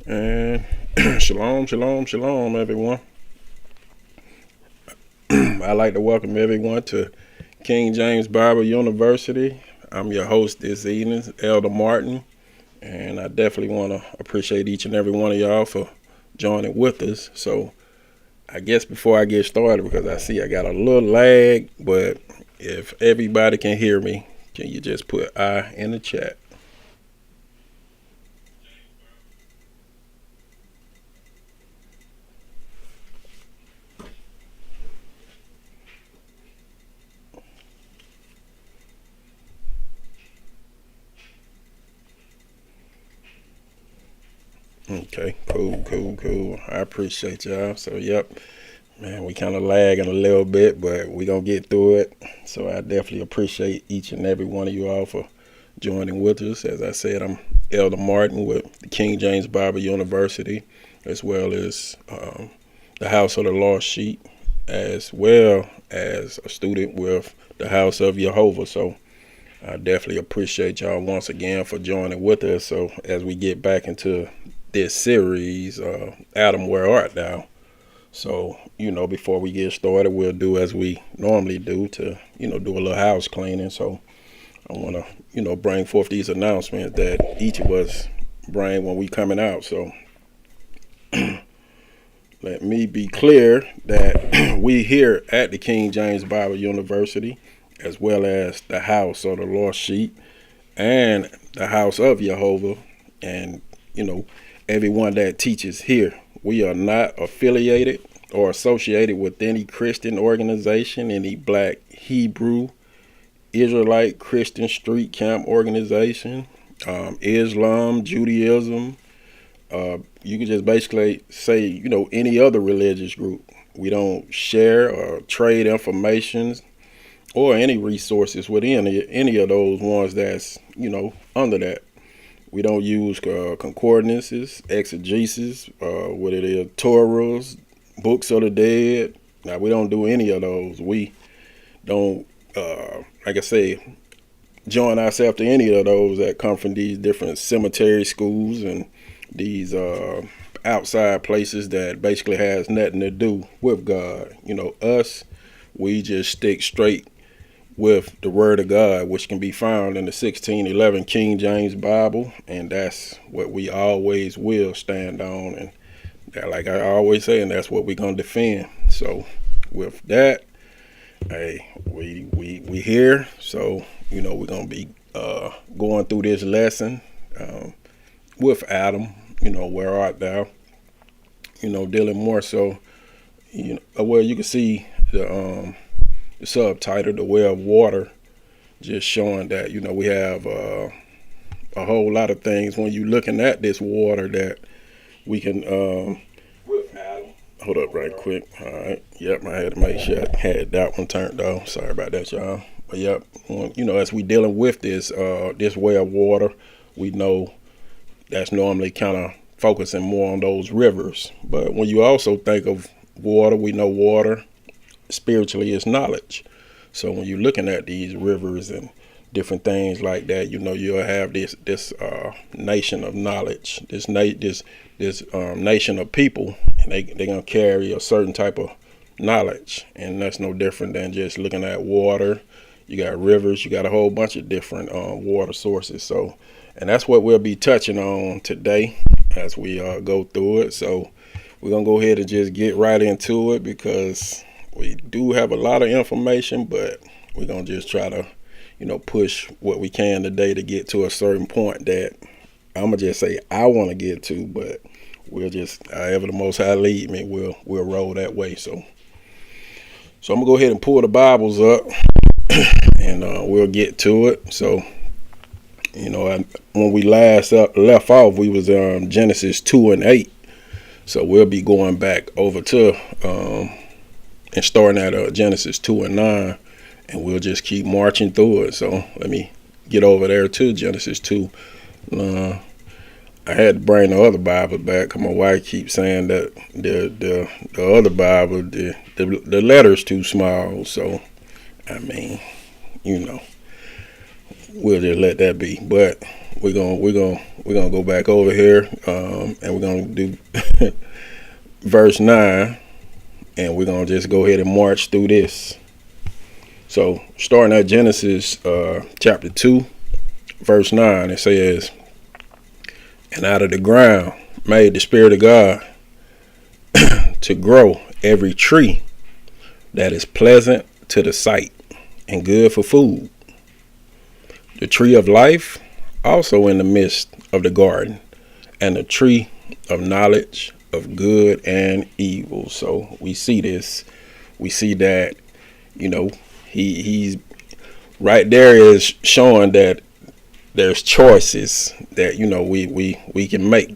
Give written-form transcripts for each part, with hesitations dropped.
And shalom, shalom, shalom, everyone. I'd like to welcome everyone to King James Bible University. I'm your host this evening, Elder Martin, and I definitely want to appreciate each and every one of y'all for joining with us. So I guess before I get started, because I see I got a little lag, but if everybody can hear me, can you just put I in the chat? Okay, cool. I appreciate y'all. So, yep, man, we kind of lagging a little bit, but we going to get through it. So, I definitely appreciate each and every one of you all for joining with us. As I said, I'm Elder Martin with the King James Bible University, as well as the House of the Lost Sheep, as well as a student with the House of JEHOVAH. So, I definitely appreciate y'all once again for joining with us. So, as we get back into this series, Adam, where art thou? So, before we get started, we'll do as we normally do to, do a little house cleaning. So I want to, bring forth these announcements that each of us bring when we coming out. So let me be clear that we here at the King James Bible University, as well as the House of the Lost Sheep and the House of JEHOVAH, and, everyone that teaches here, we are not affiliated or associated with any Christian organization, any Black Hebrew, Israelite, Christian street camp organization, Islam, Judaism. You can just basically say, any other religious group. We don't share or trade information or any resources with any of those ones that's, under that. We don't use concordances, exegesis, what it is, Torahs, books of the dead. Now, we don't do any of those. We don't, like I say, join ourselves to any of those that come from these different cemetery schools and these outside places that basically has nothing to do with God. Us, we just stick straight with the Word of God, which can be found in the 1611 King James Bible, and that's what we always will stand on, and that, like I always say, and that's what we're gonna defend. So with that, hey, we here. So we're gonna be going through this lesson with Adam. Where art thou? Dealing more so. Well, you can see the subtitle, The Well of Water, just showing that, we have a whole lot of things when you're looking at this water that we can, with Adam, Hold up right quick. All right. Yep, I had to make sure I had that one turned off. Sorry about that, y'all. But yep, as we dealing with this way of water, we know that's normally kind of focusing more on those rivers. But when you also think of water, we know water spiritually is knowledge. So when you're looking at these rivers and different things like that, you'll have this nation of knowledge, this nation of people, and they're gonna carry a certain type of knowledge, and that's no different than just looking at water. You got rivers, you got a whole bunch of different water sources. So, and that's what we'll be touching on today as we go through it. So we're gonna go ahead and just get right into it, because we do have a lot of information, but we're gonna just try to push what we can today to get to a certain point that I'm gonna just say I want to get to, but we'll just, however the Most High lead me, we'll roll that way. So I'm gonna go ahead and pull the Bibles up, and we'll get to it. So when we last left off, we was Genesis 2 and 8. So we'll be going back over to and starting at Genesis 2 and 9. And we'll just keep marching through it. So let me get over there to Genesis 2. I had to bring the other Bible back, because my wife keeps saying that the other Bible, the letter's too small. So, I mean, we'll just let that be. But we're gonna go back over here, and we're gonna do verse 9, and we're gonna just go ahead and march through this. So starting at Genesis chapter 2, verse 9, it says, "And out of the ground made the Spirit of God to grow every tree that is pleasant to the sight and good for food. The tree of life also in the midst of the garden, and the tree of knowledge of good and evil." So we see this. We see that, he's right there is showing that there's choices that we can make.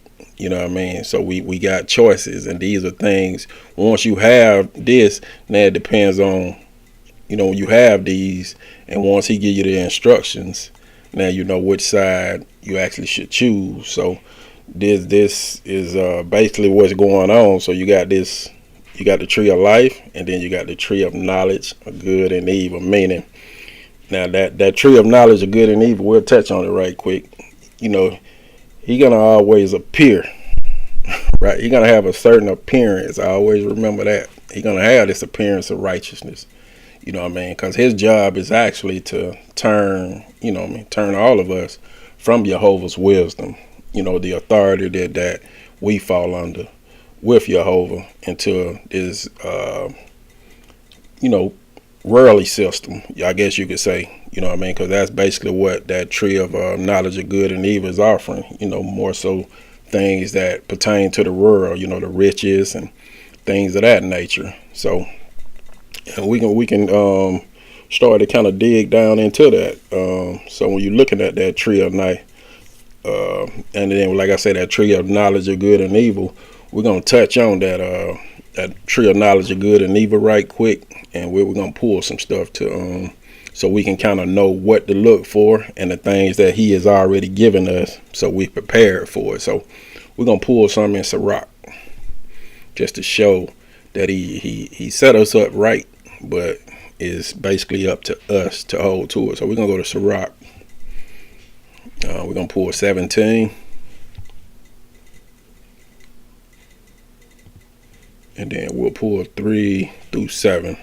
So we got choices, and these are things. Once you have this, now it depends on when you have these, and once he give you the instructions, now you know which side you actually should choose. So this is basically what's going on. So you got this. You got the tree of life, and then you got the tree of knowledge of good and evil. Meaning, now that tree of knowledge of good and evil, we'll touch on it right quick. He gonna always appear, right? He gonna have a certain appearance. I always remember that. He gonna have this appearance of righteousness. Because his job is actually to turn all of us from Jehovah's wisdom, the authority that we fall under with Jehovah, into this worldly system, I guess you could say. Because that's basically what that tree of knowledge of good and evil is offering. More so things that pertain to the world, the riches and things of that nature. So, and we can start to kind of dig down into that. So when you're looking at that tree of life, and then like I said, that tree of knowledge of good and evil, we're gonna touch on that tree of knowledge of good and evil right quick, and we're gonna pull some stuff to so we can kind of know what to look for and the things that he has already given us, so we prepared for it. So we're gonna pull some in Sirach, just to show that he set us up right, but it's basically up to us to hold to it. So we're gonna go to Sirach. We're gonna pull 17. And then we'll pull 3 through 7.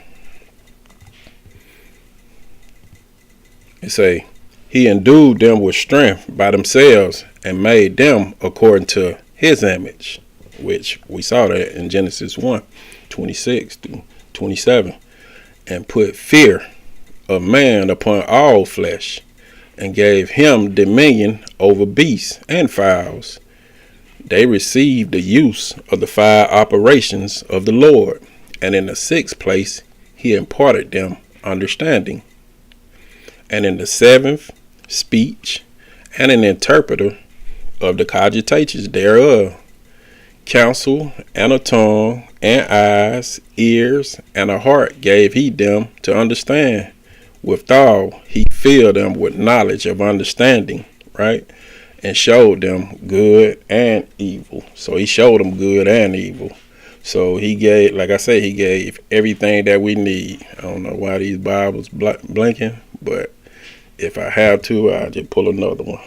It say, "He endued them with strength by themselves, and made them according to his image," which we saw that in Genesis 1:26 through 27. "And put fear of man upon all flesh, and gave him dominion over beasts and fowls. They received the use of the 5 operations of the Lord, and in the 6th place he imparted them understanding, and in the 7th speech, and an interpreter of the cogitations thereof, counsel, and a tongue, and eyes, ears, and a heart gave he them to understand. Withal, he filled them with knowledge of understanding, right? And showed them good and evil. So he showed them good and evil. So he gave, like I said, he gave everything that we need. I don't know why these Bibles blinking, but if I have to, I'll just pull another one.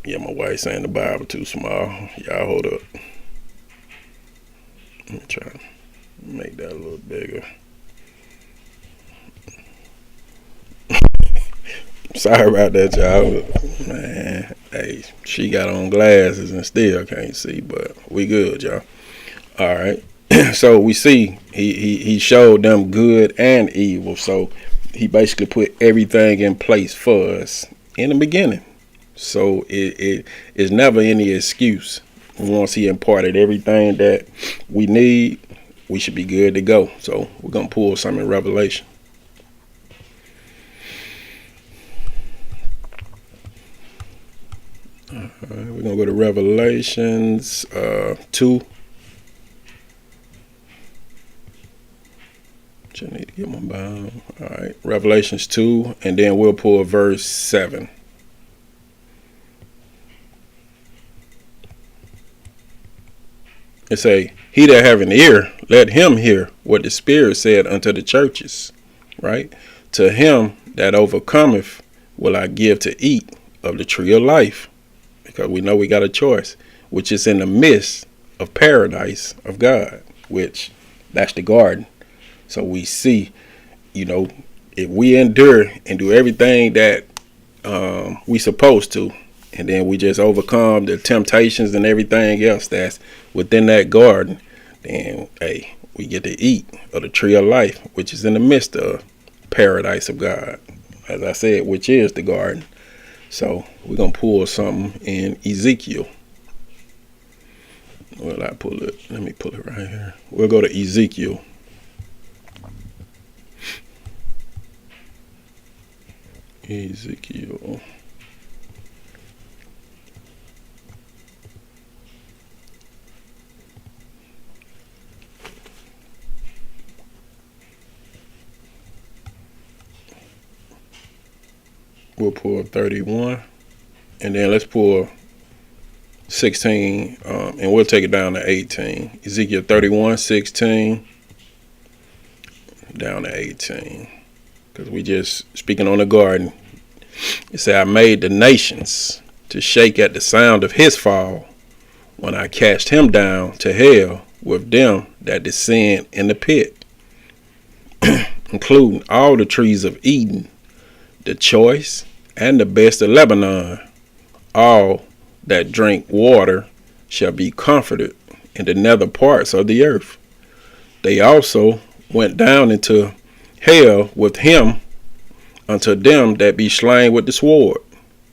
Yeah, my wife's saying the Bible too small. Y'all hold up. Let me try to make that a little bigger. Sorry about that, y'all. Man, hey, she got on glasses and still can't see, but we good, y'all. All right. So we see he showed them good and evil. So he basically put everything in place for us in the beginning. So it is never any excuse. Once he imparted everything that we need, we should be good to go. So we're gonna pull some in Revelation. We're gonna go to Revelations 2. I need to get my Bible. All right, Revelations 2, and then we'll pull verse 7. It say, "He that have an ear, let him hear what the Spirit said unto the churches." Right? "To him that overcometh will I give to eat of the tree of life," because we know we got a choice, which is in the midst of paradise of God, which that's the garden. So we see, if we endure and do everything that we supposed to, and then we just overcome the temptations and everything else that's within that garden, then hey, we get to eat of the tree of life, which is in the midst of paradise of God, as I said, which is the garden. So we're gonna pull something in Ezekiel. Well, I pull it. Let me pull it right here. We'll go to Ezekiel. Ezekiel. We'll pull 31, and then let's pull 16, and we'll take it down to 18. Ezekiel 31, 16, down to 18. Because we just speaking on the garden. It said, "I made the nations to shake at the sound of his fall, when I cast him down to hell with them that descend in the pit, including all the trees of Eden, the choice and the best of Lebanon. All that drink water shall be comforted in the nether parts of the earth. They also went down into hell with him unto them that be slain with the sword,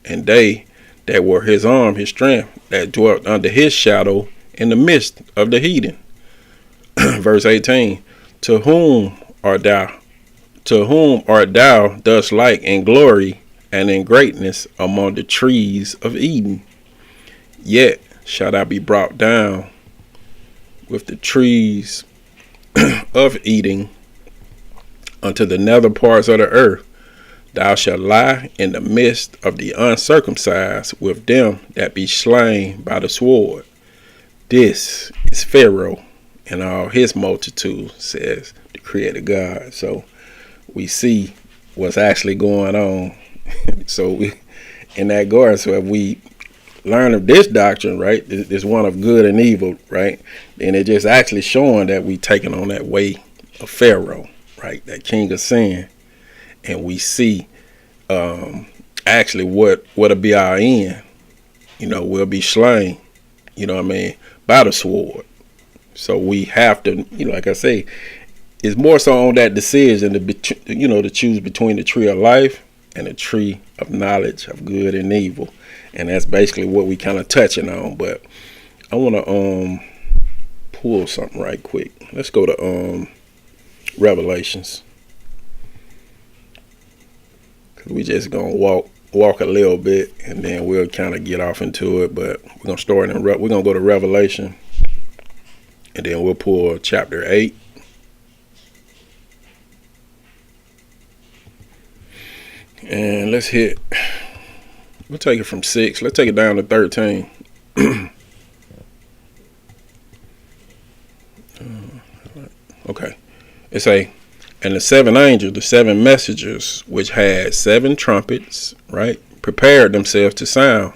and they that were his arm, his strength, that dwelt under his shadow in the midst of the heathen." Verse 18, To whom art thou thus like in glory and in greatness among the trees of Eden? Yet shall I be brought down with the trees of Eden unto the nether parts of the earth. Thou shalt lie in the midst of the uncircumcised with them that be slain by the sword. This is Pharaoh and all his multitude, says the Creator God. So we see what's actually going on. So we, in that garden, so if we learn of this doctrine, right, this one of good and evil, right, then it's just actually showing that we taking on that way of Pharaoh, right, that king of sin. And we see actually what'll be our end. We'll be slain, by the sword. So we have to, like I say, it's more so on that decision to choose between the tree of life and the tree of knowledge of good and evil. And that's basically what we kind of touching on. But I want to pull something right quick. Let's go to Revelations. We just gonna walk a little bit, and then we'll kind of get off into it. But we're gonna go to Revelation and then we'll pull chapter 8. And we'll take it from 6. Let's take it down to 13. Okay. It say, and the 7 angels, the 7 messengers, which had 7 trumpets, right, prepared themselves to sound.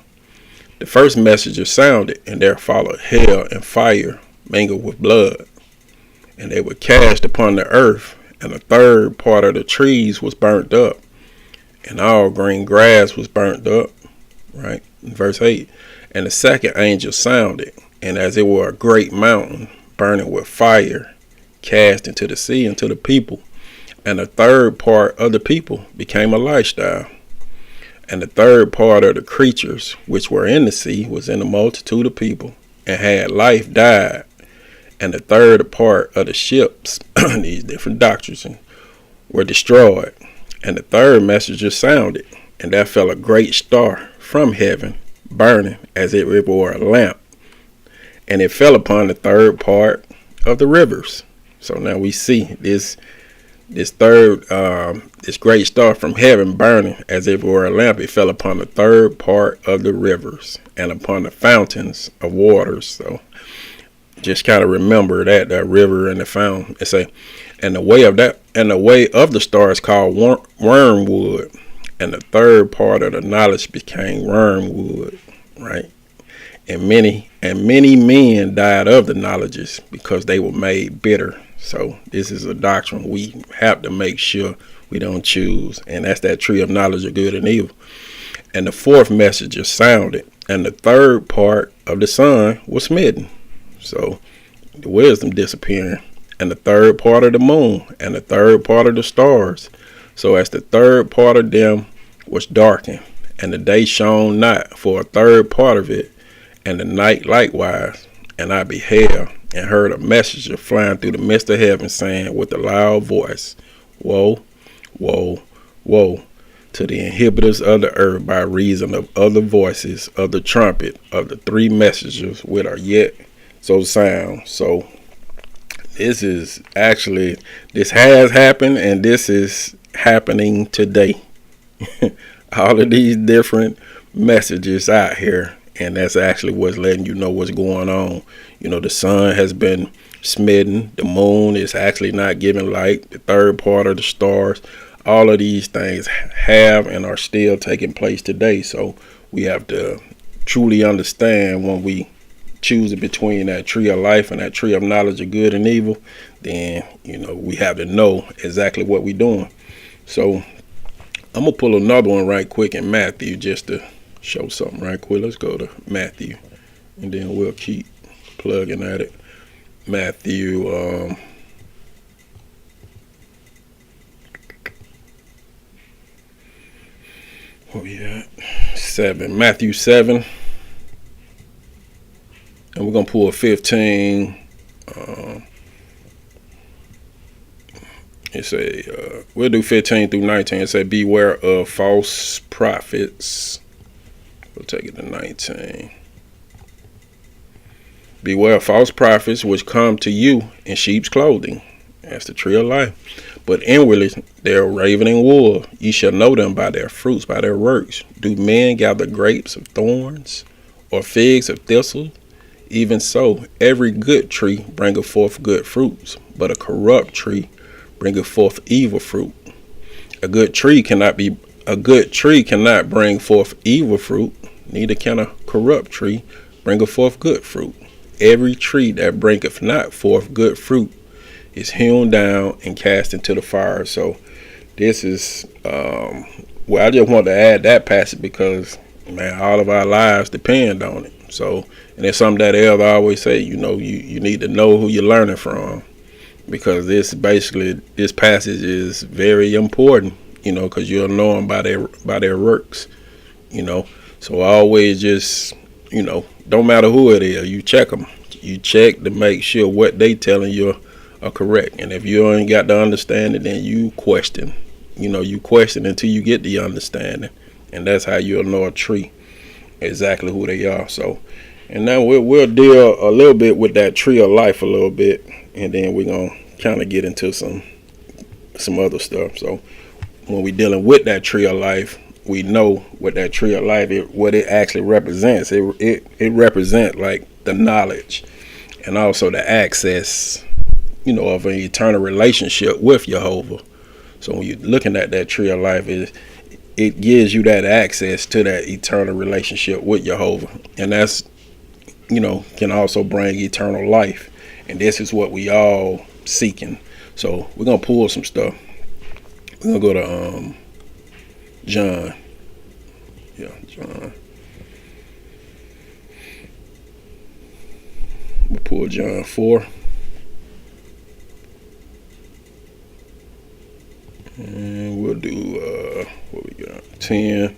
The first messenger sounded, and there followed hail and fire mingled with blood. And they were cast upon the earth, and a third part of the trees was burnt up, and all green grass was burnt up, right? In verse 8, and the second angel sounded, and as it were a great mountain burning with fire, cast into the sea, into the people, and a third part of the people became a lifestyle. And the third part of the creatures which were in the sea was in the multitude of people, and had life died. And the third part of the ships, these different doctrines, were destroyed. And the third messenger sounded, and there fell a great star from heaven, burning as it were a lamp. And it fell upon the third part of the rivers. So now we see this great star from heaven burning as if it were a lamp. It fell upon the third part of the rivers and upon the fountains of waters. So just kind of remember that river and the fountain. It say, and the way of the star is called wormwood, and the third part of the knowledge became wormwood, right? And many men died of the knowledges because they were made bitter. So this is a doctrine we have to make sure we don't choose, and that's that tree of knowledge of good and evil. And the fourth messenger sounded, and the third part of the sun was smitten. So the wisdom disappearing, and the third part of the moon, and the third part of the stars. So as the third part of them was darkened, and the day shone not for a third part of it, and the night likewise. And I beheld and heard a messenger flying through the midst of heaven, saying with a loud voice, Woe, woe, woe to the inhabitants of the earth by reason of other voices of the trumpet of the 3 messengers which are yet so sound. So this has happened, and this is happening today. All of these different messages out here, and that's actually what's letting you know what's going on. You know, the sun has been smitten. The moon is actually not giving light. The third part of the stars. All of these things have and are still taking place today. So we have to truly understand when we choose between that tree of life and that tree of knowledge of good and evil, then, you know, we have to know exactly what we're doing. So I'm going to pull another one right quick in Matthew just to show something right quick. Let's go to Matthew, and then we'll keep plugging at it. Matthew, where we at? 7. Matthew 7. And we're going to pull 15. We'll do 15 through 19. It say, beware of false prophets. We'll take it to 19. Beware of false prophets which come to you in sheep's clothing. That's the tree of life. But inwardly they are ravening wolves. Ye shall know them by their fruits, by their works. Do men gather grapes of thorns, or figs of thistles? Even so, every good tree bringeth forth good fruits, but a corrupt tree bringeth forth evil fruit. A good tree cannot bring forth evil fruit, neither can a corrupt tree bring forth good fruit. Every tree that bringeth not forth good fruit is hewn down and cast into the fire. So this is, I just want to add that passage because, man, all of our lives depend on it. So, and it's something that Elder always say, you know, you need to know who you're learning from, because this passage is very important, you know, because you'll know them by their works, you know. So always just, you know, don't matter who it is, you check them. You check to make sure what they telling you are correct. And if you ain't got the understanding, then you question. You know, you question until you get the understanding. And that's how you'll know a tree exactly who they are. So And now we'll deal a little bit with that tree of life a little bit, and then we're gonna kind of get into some other stuff. So when we're dealing with that tree of life, we know what that tree of life what it actually represents. It represents like the knowledge and also the access, of an eternal relationship with Jehovah. So when you're looking at that tree of life, it gives you that access to that eternal relationship with Jehovah, and that's can also bring eternal life. And this is what we all seeking. So we're gonna pull some stuff. We're gonna go to John. Yeah, John. We'll pull John 4. And we'll do what we got, 10.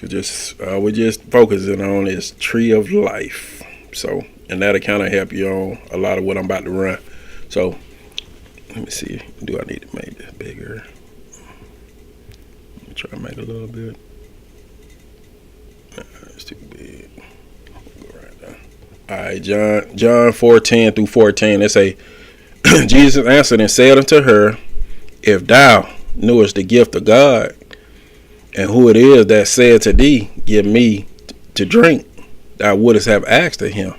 We're just focusing on this tree of life. So, and that'll kind of help you on a lot of what I'm about to run. So, let me see. Do I need to make this bigger? Let me try to make it a little bit. Nah, it's too big. Go right there. All right, John 4:10 through 14. It say, Jesus answered and said unto her, if thou knewest the gift of God, and who it is that said to thee, give me to drink, thou wouldest have asked of him,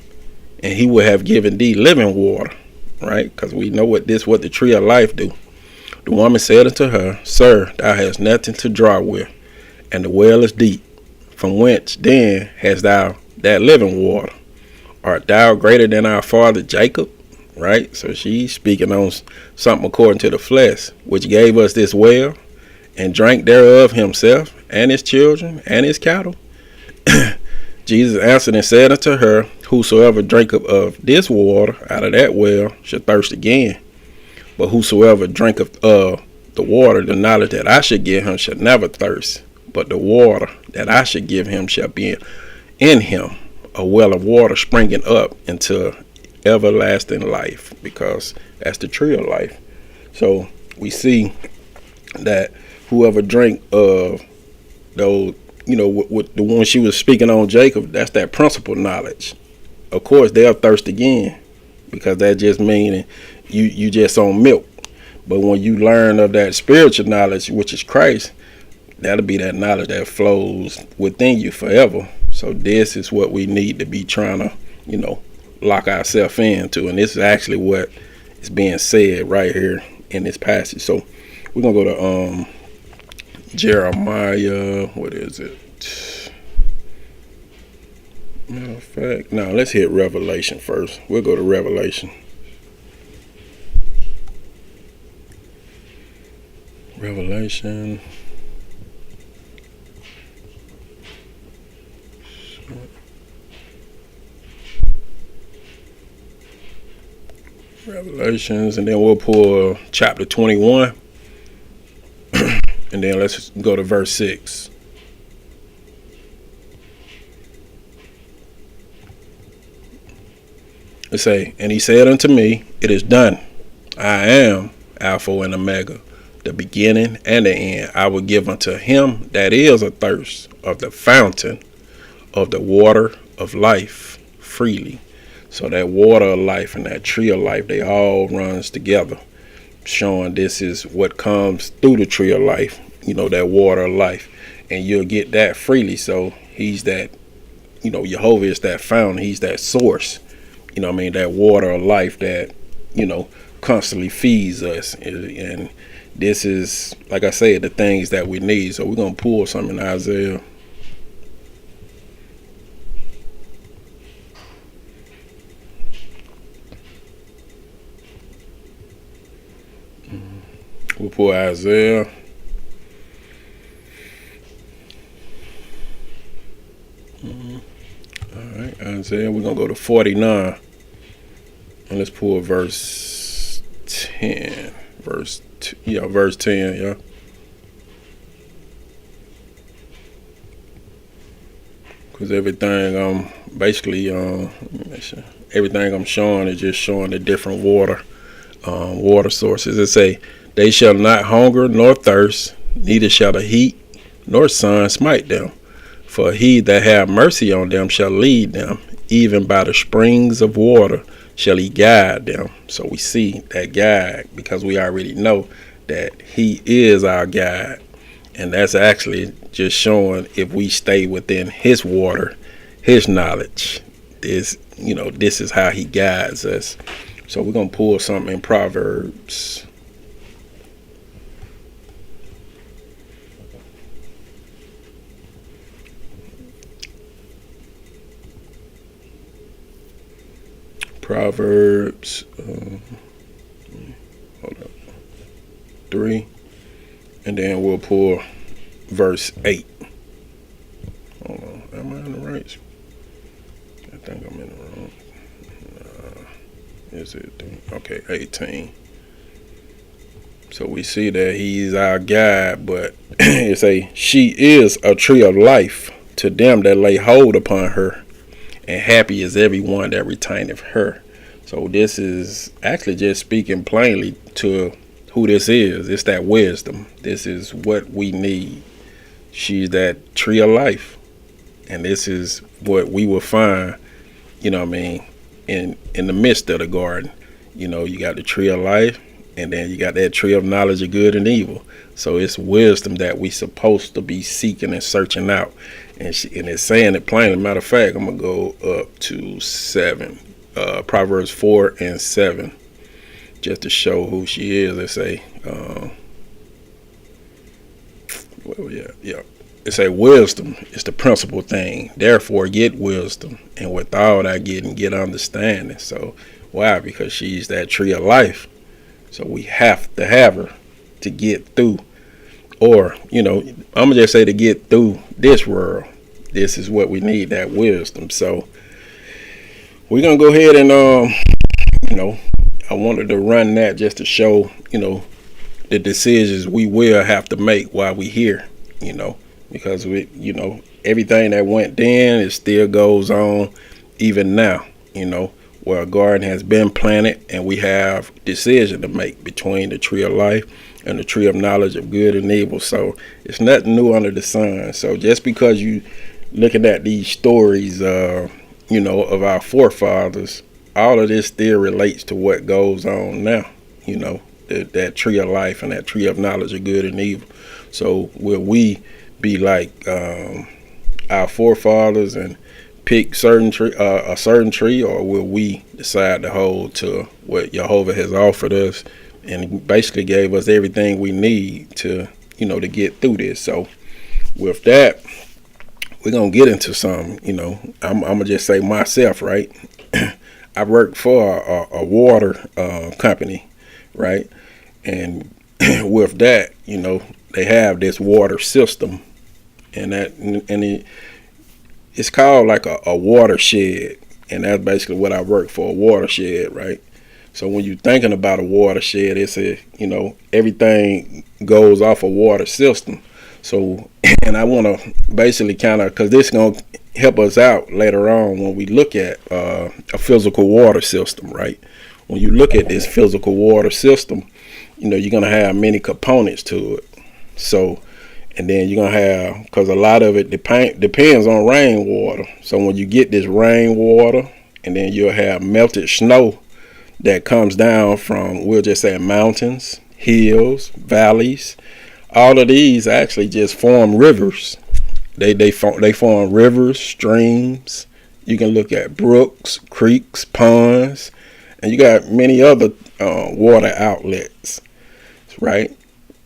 and he would have given thee living water. Right? Because we know what the tree of life do. The woman said unto her, Sir, thou hast nothing to draw with, and the well is deep. From whence then hast thou that living water? Art thou greater than our father Jacob? Right? So she's speaking on something according to the flesh, which gave us this well, and drank thereof himself, and his children, and his cattle. Jesus answered and said unto her, whosoever drinketh of this water out of that well shall thirst again. But whosoever drinketh of the water, the knowledge that I should give him, shall never thirst. But the water that I should give him shall be in him a well of water springing up into everlasting life, because that's the tree of life. So we see that whoever drink of those, with the one she was speaking on Jacob, that's that principal knowledge. Of course, they'll thirst again, because that just meaning you just on milk. But when you learn of that spiritual knowledge, which is Christ, that'll be that knowledge that flows within you forever. So this is what we need to be trying to, lock ourselves into. And this is actually what is being said right here in this passage. So we're going to go to Jeremiah. What is it? Matter of fact, now let's hit Revelation first. We'll go to Revelation. Revelation. Revelations, and then we'll pull chapter 21. And then let's go to verse 6. It say, and he said unto me, it is done. I am Alpha and Omega, the beginning and the end. I will give unto him that is athirst of the fountain of the water of life freely. So that water of life and that tree of life, they all runs together, showing this is what comes through the tree of life, that water of life, and you'll get that freely. So he's that, Jehovah is that fountain. He's that source, that water of life that, constantly feeds us. And this is, like I said, the things that we need. So we're going to pull something in Isaiah. We'll pull Isaiah. All right, Isaiah. We're going to go to 49. And let's pull verse 10. Verse 10, yeah. Because everything everything I'm showing is just showing the different water sources. It say, they shall not hunger nor thirst, neither shall the heat nor sun smite them. For he that have mercy on them shall lead them, even by the springs of water shall he guide them. So we see that guide because we already know that he is our guide. And that's actually just showing if we stay within his water, his knowledge. This is how he guides us. So we're going to pull something in Proverbs. Proverbs 3, and then we'll pull verse 8. Hold on, am I in the right? I think I'm in the wrong. Is it? Okay, 18. So we see that he's our guide, but it say, she is a tree of life to them that lay hold upon her, and happy is everyone that retaineth her. So this is actually just speaking plainly to who this is. It's that wisdom. This is what we need. She's that tree of life. And this is what we will find, in the midst of the garden. You got the tree of life, and then you got that tree of knowledge of good and evil. So it's wisdom that we supposed to be seeking and searching out. And it's saying it plainly. Matter of fact, I'm going to go up to 7. Proverbs 4 and 7. Just to show who she is. It say, It say wisdom is the principal thing. Therefore get wisdom. And with all that get understanding. So why? Because she's that tree of life. So we have to have her to get through. Or, I'm going to just say to get through this world. This is what we need, that wisdom. So we're going to go ahead and, I wanted to run that just to show, the decisions we will have to make while we here, because everything that went then, it still goes on even now, where a garden has been planted and we have decision to make between the tree of life and the tree of knowledge of good and evil. So it's nothing new under the sun. So just because you looking at these stories, of our forefathers, all of this still relates to what goes on now, that tree of life and that tree of knowledge of good and evil. So will we be like our forefathers and pick a certain tree, or will we decide to hold to what JEHOVAH has offered us and basically gave us everything we need to get through this? So with that, we're gonna get into some. I'm gonna just say myself, right? I work for a water company, right? And with that, they have this water system, and it's called like a watershed, and that's basically what I work for, a watershed, right? So when you're thinking about a watershed, it's everything goes off a water system. So, and I want to basically because this is going to help us out later on when we look at a physical water system, right? When you look at this physical water system, you're going to have many components to it. So, and then you're going to have, because a lot of it depends on rainwater. So when you get this rainwater, and then you'll have melted snow that comes down from, we'll just say mountains, hills, valleys. All of these actually just form rivers. They form rivers, streams. You can look at brooks, creeks, ponds, and you got many other water outlets, right?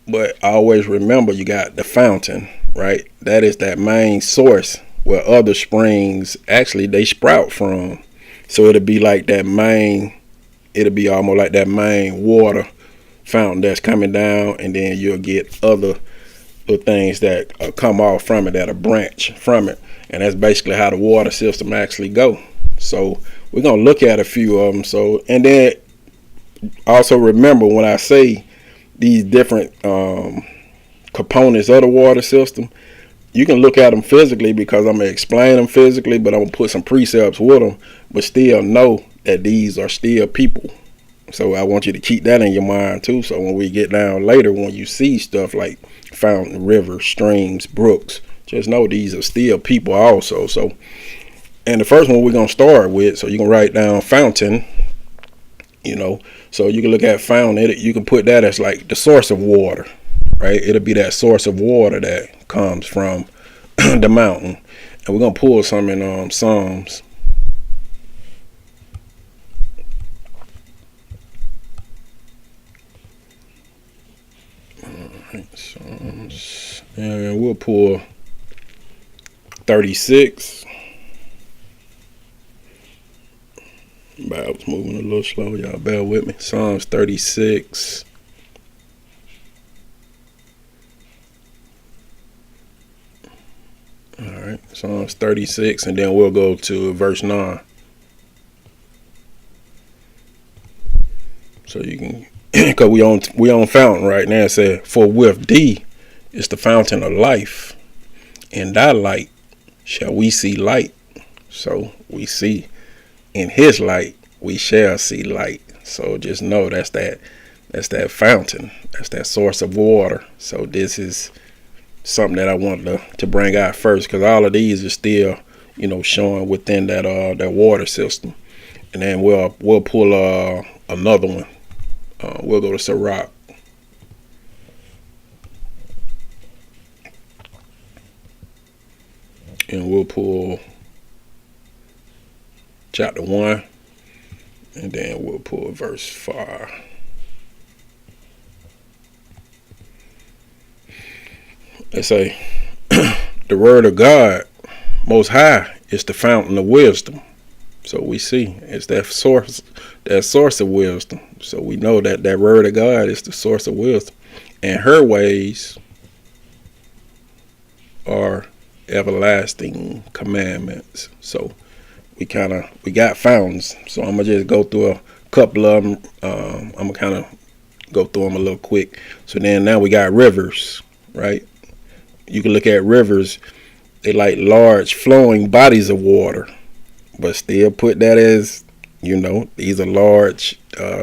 But always remember, you got the fountain, right? That is that main source where other springs actually they sprout from. So it'll be like that it'll be almost like that main water fountain that's coming down, and then you'll get other little things that come off from it, that are branch from it. And that's basically how the water system actually go. So we're going to look at a few of them. So, and then also remember when I say these different components of the water system, you can look at them physically because I'm going to explain them physically, but I'm going to put some precepts with them, but still know that these are still people. So I want you to keep that in your mind too. So when we get down later, when you see stuff like fountain, rivers, streams, brooks, just know these are still people also. So, and the first one we're going to start with, so you can write down fountain, so you can look at fountain. You can put that as like the source of water, right? It'll be that source of water that comes from the mountain. And we're going to pull some in Psalms. Psalms. And we'll pull 36. Bible's moving a little slow, y'all bear with me. Psalms 36. All right, Psalms 36, and then we'll go to verse 9. So you can, because we on fountain right now. It said, for with thee is the fountain of life, in thy light shall we see light. So we see in his light we shall see light. So just know that's that fountain, that's that source of water. So this is something that I wanted to bring out first, because all of these are still showing within that water system. And then we'll pull another one. We'll go to Sirach. And we'll pull chapter 1, and then we'll pull verse 5. They say, the word of God most high is the fountain of wisdom. So we see it's that source of wisdom. So we know that word of God is the source of wisdom, and her ways are everlasting commandments. So we got fountains. So I'm gonna just go through a couple of them. I'm gonna kind of go through them a little quick. So then now we got rivers, right? You can look at rivers. They like large flowing bodies of water, but still put that as, these are large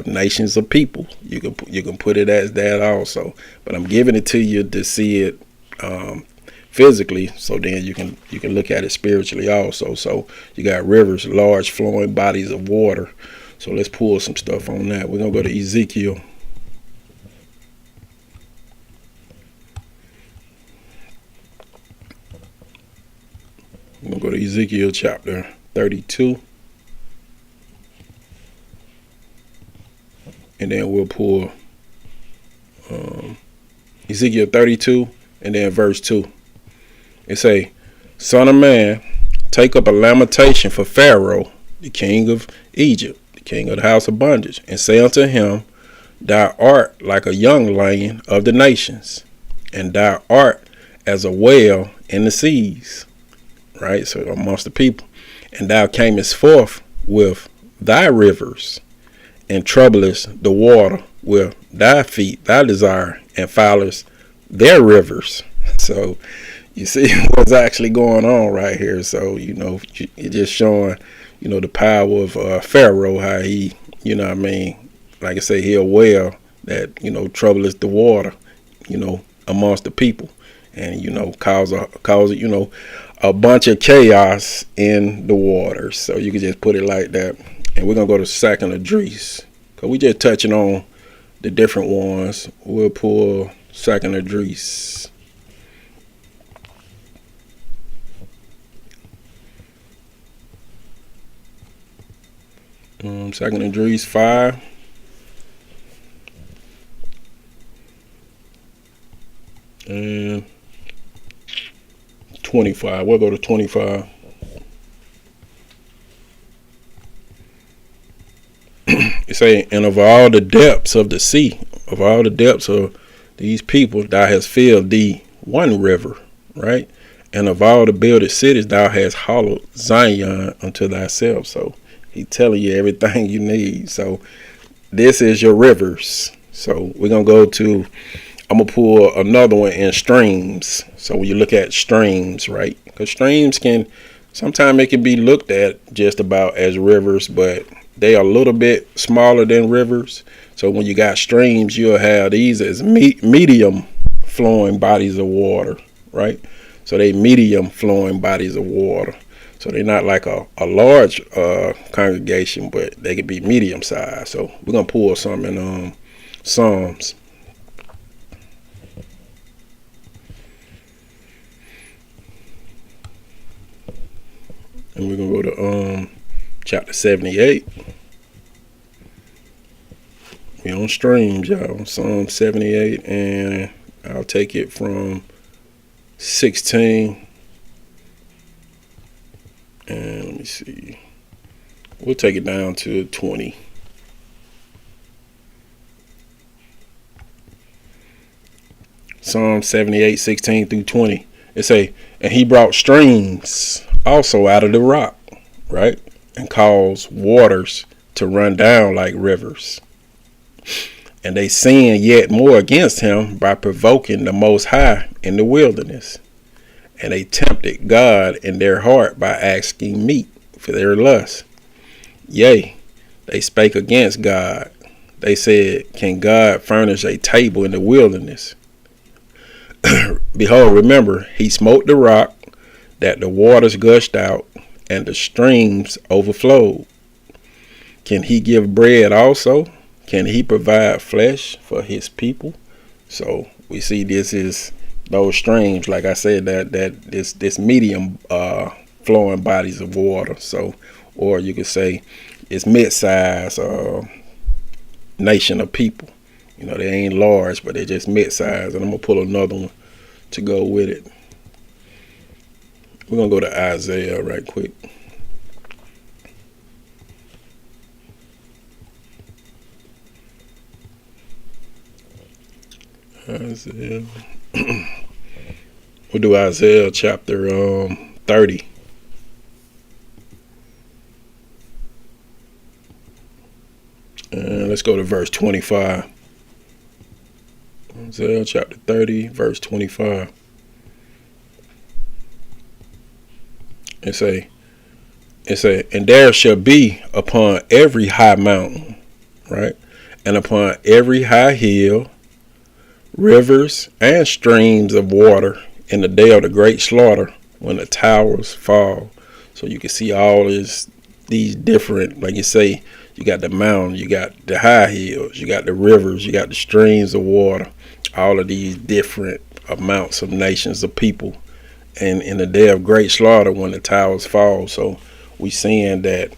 nations of people. You can put it as that also. But I'm giving it to you to see it physically, so then you can look at it spiritually also. So you got rivers, large flowing bodies of water. So let's pull some stuff on that. We're gonna go to Ezekiel. We're gonna go to Ezekiel chapter 32, and then we'll pull Ezekiel 32, and then verse 2. It say, son of man, take up a lamentation for Pharaoh, the king of Egypt, the king of the house of bondage, and say unto him, thou art like a young lion of the nations, and thou art as a whale in the seas. Right? So amongst the people. And thou camest forth with thy rivers, and troublest the water with thy feet, thy desire, and foulest their rivers. So you see what's actually going on right here. So, it's just showing, the power of Pharaoh, how he, like I say, he a whale that, troubleth the water, amongst the people, and, cause a bunch of chaos in the waters. So you can just put it like that. And we're going to go to second Esdras, because we just touching on the different ones. We'll pull second Esdras. Second Esdras 5. And 25. We'll go to 25. It say, and of all the depths of the sea, of all the depths of these people, thou hast filled thee one river, right? And of all the builded cities, thou hast hollowed Zion unto thyself. So he telling you everything you need. So this is your rivers. So we're going to go to, I'm going to pull another one in streams. So when you look at streams, right? Because streams sometimes it can be looked at just about as rivers, but they are a little bit smaller than rivers. So when you got streams, you'll have these as medium flowing bodies of water, right? So they medium flowing bodies of water. So they're not like a large congregation, but they can be medium sized. So we're going to pull some in Psalms. And we're going to go to chapter 78. We on streams, y'all. Psalm 78, and I'll take it from 16. And let me see. We'll take it down to 20. Psalm 78, 16 through 20. It say, and he brought streams also out of the rock, right? And caused waters to run down like rivers. And they sinned yet more against him by provoking the Most High in the wilderness. And they tempted God in their heart by asking meat for their lust. Yea, they spake against God. They said, can God furnish a table in the wilderness? Behold, remember, he smote the rock, that the waters gushed out, and the streams overflowed. Can he give bread also? Can he provide flesh for his people? So we see this is those streams, like I said, that this medium flowing bodies of water. So, or you could say it's mid-size nation of people. You know, they ain't large, but they're just mid-size. And I'm gonna pull another one to go with it. We're gonna go to Isaiah right quick. Isaiah. We'll do Isaiah chapter 30. And let's go to verse 25. Isaiah chapter 30, verse 25. It say, and there shall be upon every high mountain, right, and upon every high hill, rivers and streams of water in the day of the great slaughter, when the towers fall. So you can see all these different, like you say, you got the mountain, you got the high hills, you got the rivers, you got the streams of water, all of these different amounts of nations of people. And in the day of great slaughter, when the towers fall. So we seeing that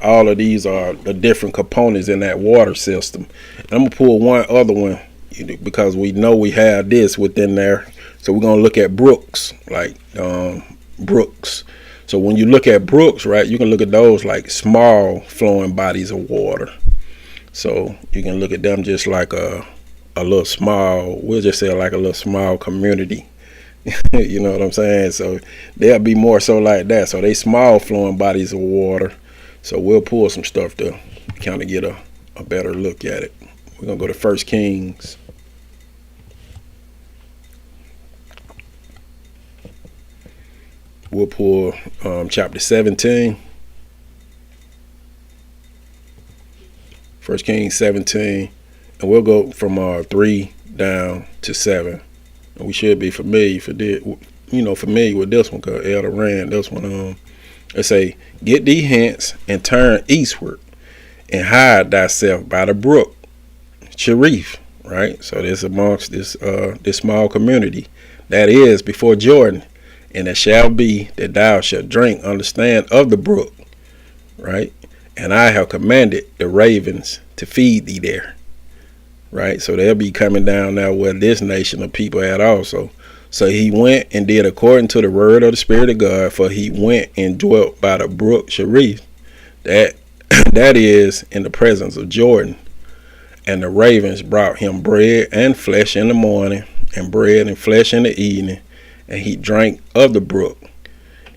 all of these are the different components in that water system. And I'm gonna pull one other one, because we know we have this within there. So we're going to look at brooks, like brooks. So when you look at brooks, right, you can look at those like small flowing bodies of water. So you can look at them just like a little small, we'll just say like a little small community. You know what I'm saying? So they'll be more so like that. So they small flowing bodies of water. So we'll pull some stuff to kind of get a better look at it. We're going to go to 1 Kings. We'll pull chapter 17. 1 Kings 17. And we'll go from 3 down to 7. And we should be familiar with this one, because Elder ran this one. It say, get thee hence and turn eastward and hide thyself by the brook Cherith, right? So this amongst this small community that is before Jordan. And it shall be that thou shalt drink, understand of the brook, right? And I have commanded the ravens to feed thee there, right? So they'll be coming down now where this nation of people at also. So he went and did according to the word of the Spirit of God, for he went and dwelt by the brook Cherith, that is in the presence of Jordan. And the ravens brought him bread and flesh in the morning, and bread and flesh in the evening. And he drank of the brook.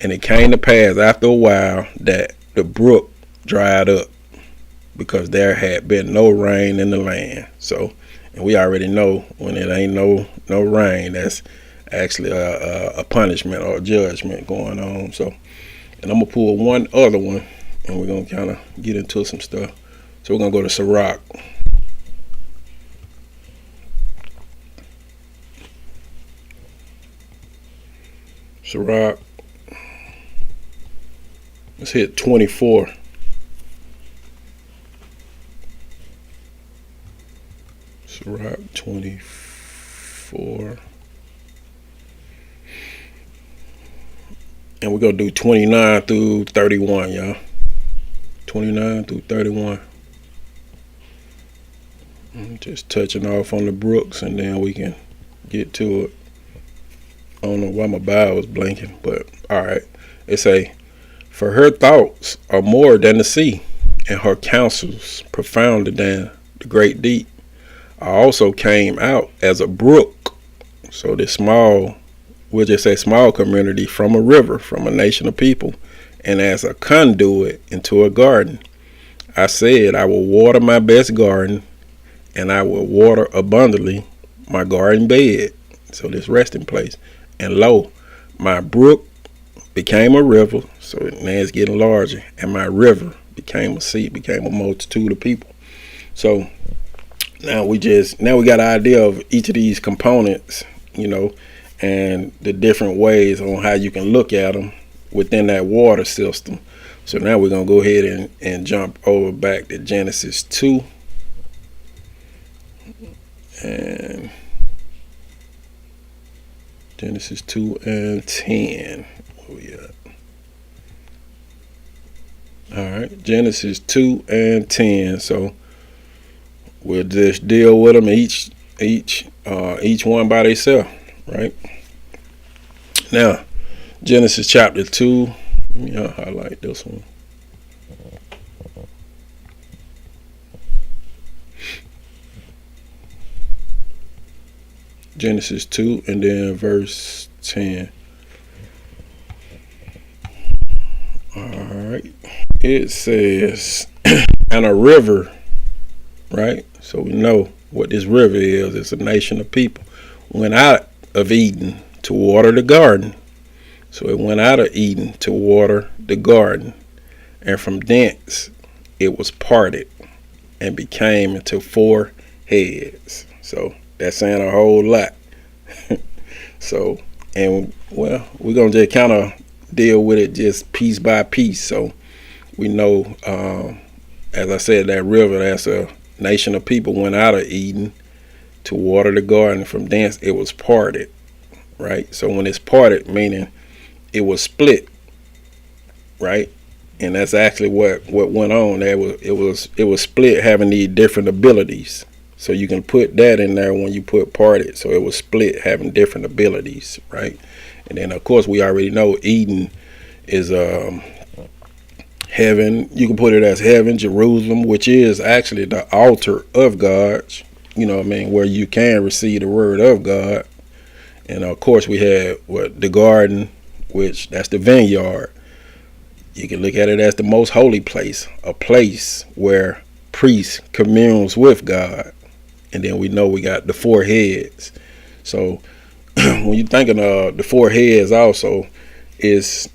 And it came to pass after a while that the brook dried up, because there had been no rain in the land. So, and we already know when it ain't no rain, that's actually a punishment or a judgment going on. So, and I'm gonna pull one other one, and we're gonna kind of get into some stuff. So we're gonna go to Sirach. Sirach. Let's hit 24. Sirach 24. And we're going to do 29 through 31, y'all. 29 through 31. Just touching off on the brooks, and then we can get to it. I don't know why my Bible was blinking, but all right. It say, for her thoughts are more than the sea, and her counsels profounder than the great deep. I also came out as a brook. So this small, we'll just say small community from a river, from a nation of people, and as a conduit into a garden. I said, I will water my best garden, and I will water abundantly my garden bed. So this resting place. And lo, my brook became a river. So now it's getting larger. And my river became a sea, became a multitude of people. So now we got an idea of each of these components, and the different ways on how you can look at them within that water system. So now we're going to go ahead and jump over back to Genesis 2. And Genesis 2 and 10. Where we at? All right, Genesis 2 and 10. So we'll just deal with them each one by themselves, right? Now, Genesis chapter 2. Let me highlight this one. Genesis 2 and then verse 10. All right. It says, and a river, right? So we know what this river is. It's a nation of people. Went out of Eden to water the garden. So it went out of Eden to water the garden. And from thence it was parted and became into 4 heads. So that's saying a whole lot. So, and well, we're going to just kind of deal with it just piece by piece. So we know, as I said, that river, that's a nation of people went out of Eden to water the garden. From thence it was parted, right? So when it's parted, meaning it was split, right? And that's actually what went on. It was split, having these different abilities. So you can put that in there when you put parted. So it was split, having different abilities, right? And then of course we already know Eden is heaven. You can put it as heaven, Jerusalem, which is actually the altar of God. Where you can receive the word of God. And of course we had the garden, which that's the vineyard. You can look at it as the most holy place, a place where priest communes with God. And then we know we got the 4 heads. So when you're thinking of the 4 heads also, is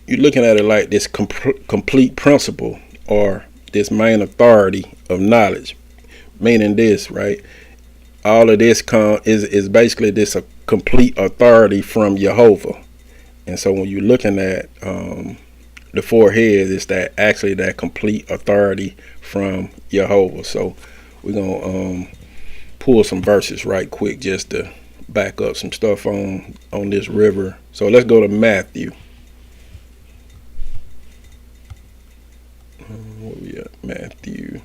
you're looking at it like this complete principle, or this main authority of knowledge. Meaning this, right? All of this is basically this a complete authority from JEHOVAH. And so when you're looking at the 4 heads, it's that complete authority from JEHOVAH. So we're gonna pull some verses right quick just to back up some stuff on this river. So let's go to Matthew. Where we at? Matthew.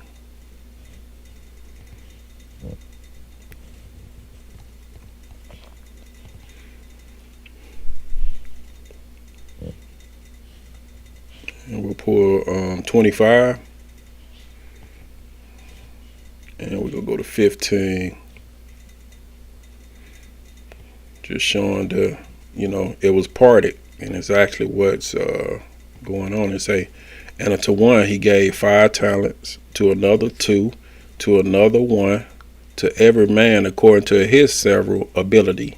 And we'll pull 25. And we're going to go to 15. Just showing it was parted. And it's actually what's going on. It say, and unto one he gave 5 talents, to another 2, to another 1, to every man according to his several ability.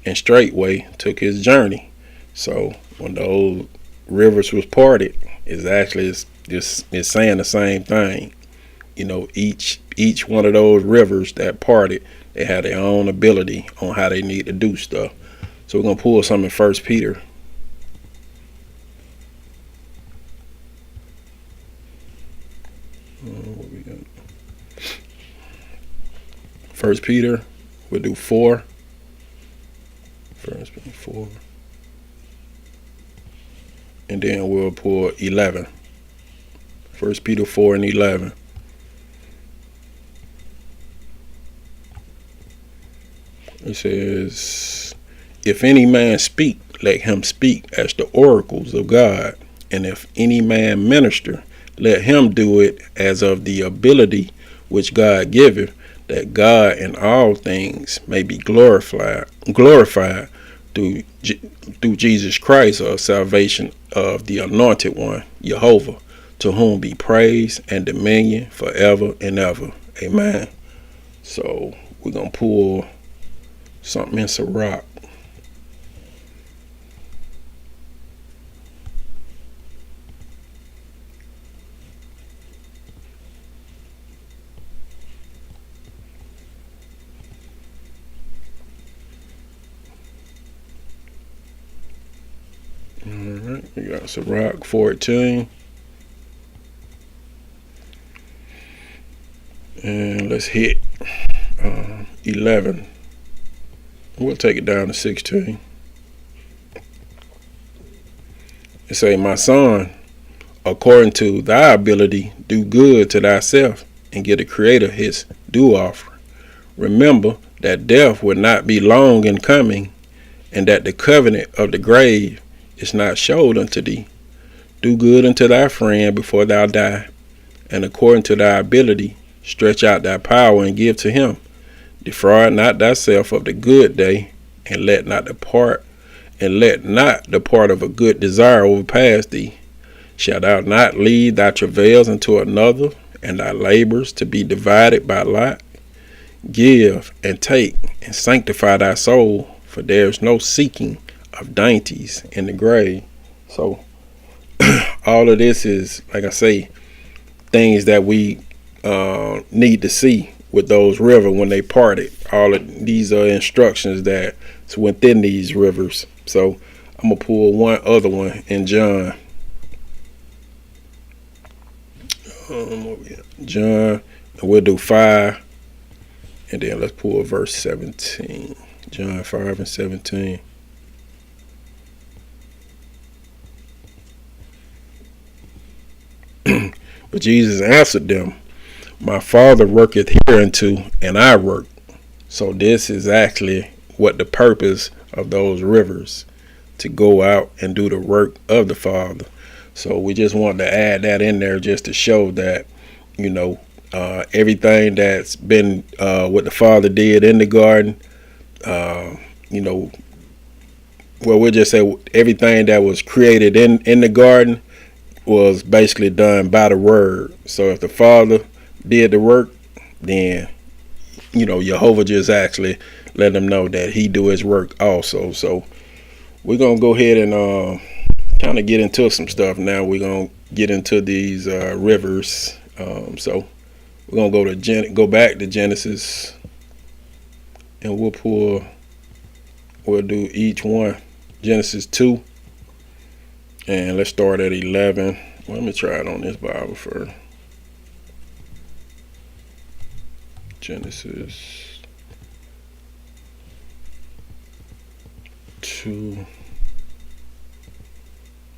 And straightway took his journey. So when the old rivers was parted, it's saying the same thing. Each one of those rivers that parted, they had their own ability on how they need to do stuff. So we're gonna pull some in 1 Peter First Peter, we'll do 4. First Peter 4. And then we'll pull 11. First Peter 4 and 11. It says, if any man speak, let him speak as the oracles of God. And if any man minister, let him do it as of the ability which God giveth, that God in all things may be glorified through Jesus Christ, of salvation of the anointed one, JEHOVAH, to whom be praise and dominion forever and ever. Amen. So we're going to pull something in Sirach. Alright, we got Sirach 14. And let's hit 11. We'll take it down to 16. It say, my son, according to thy ability, do good to thyself, and get a creator his due offering. Remember that death will not be long in coming, and that the covenant of the grave is not showed unto thee. Do good unto thy friend before thou die, and according to thy ability, stretch out thy power and give to him. Defraud not thyself of the good day, and let not the part of a good desire overpass thee. Shalt thou not lead thy travails unto another, and thy labors to be divided by lot? Give and take, and sanctify thy soul, for there is no seeking of dainties in the grave. So all of this is, like I say, things that we need to see with those rivers when they parted. All of these are instructions that's within these rivers. So I'm gonna pull one other one in John. John, and we'll do 5, and then let's pull verse 17. John 5 and 17. But Jesus answered them, my Father worketh hereunto, and I work. So this is actually what the purpose of those rivers, to go out and do the work of the Father. So we just wanted to add that in there just to show that, everything that's been what the Father did in the garden, we'll just say everything that was created in the garden was basically done by the word. So if the Father did the work, then JEHOVAH just actually let them know that he do his work also. So we're gonna go ahead and kind of get into some stuff now. We're gonna get into these rivers. So we're gonna go back to Genesis, and we'll do each one. Genesis 2, and let's start at 11. Well, let me try it on this Bible first. Genesis 2.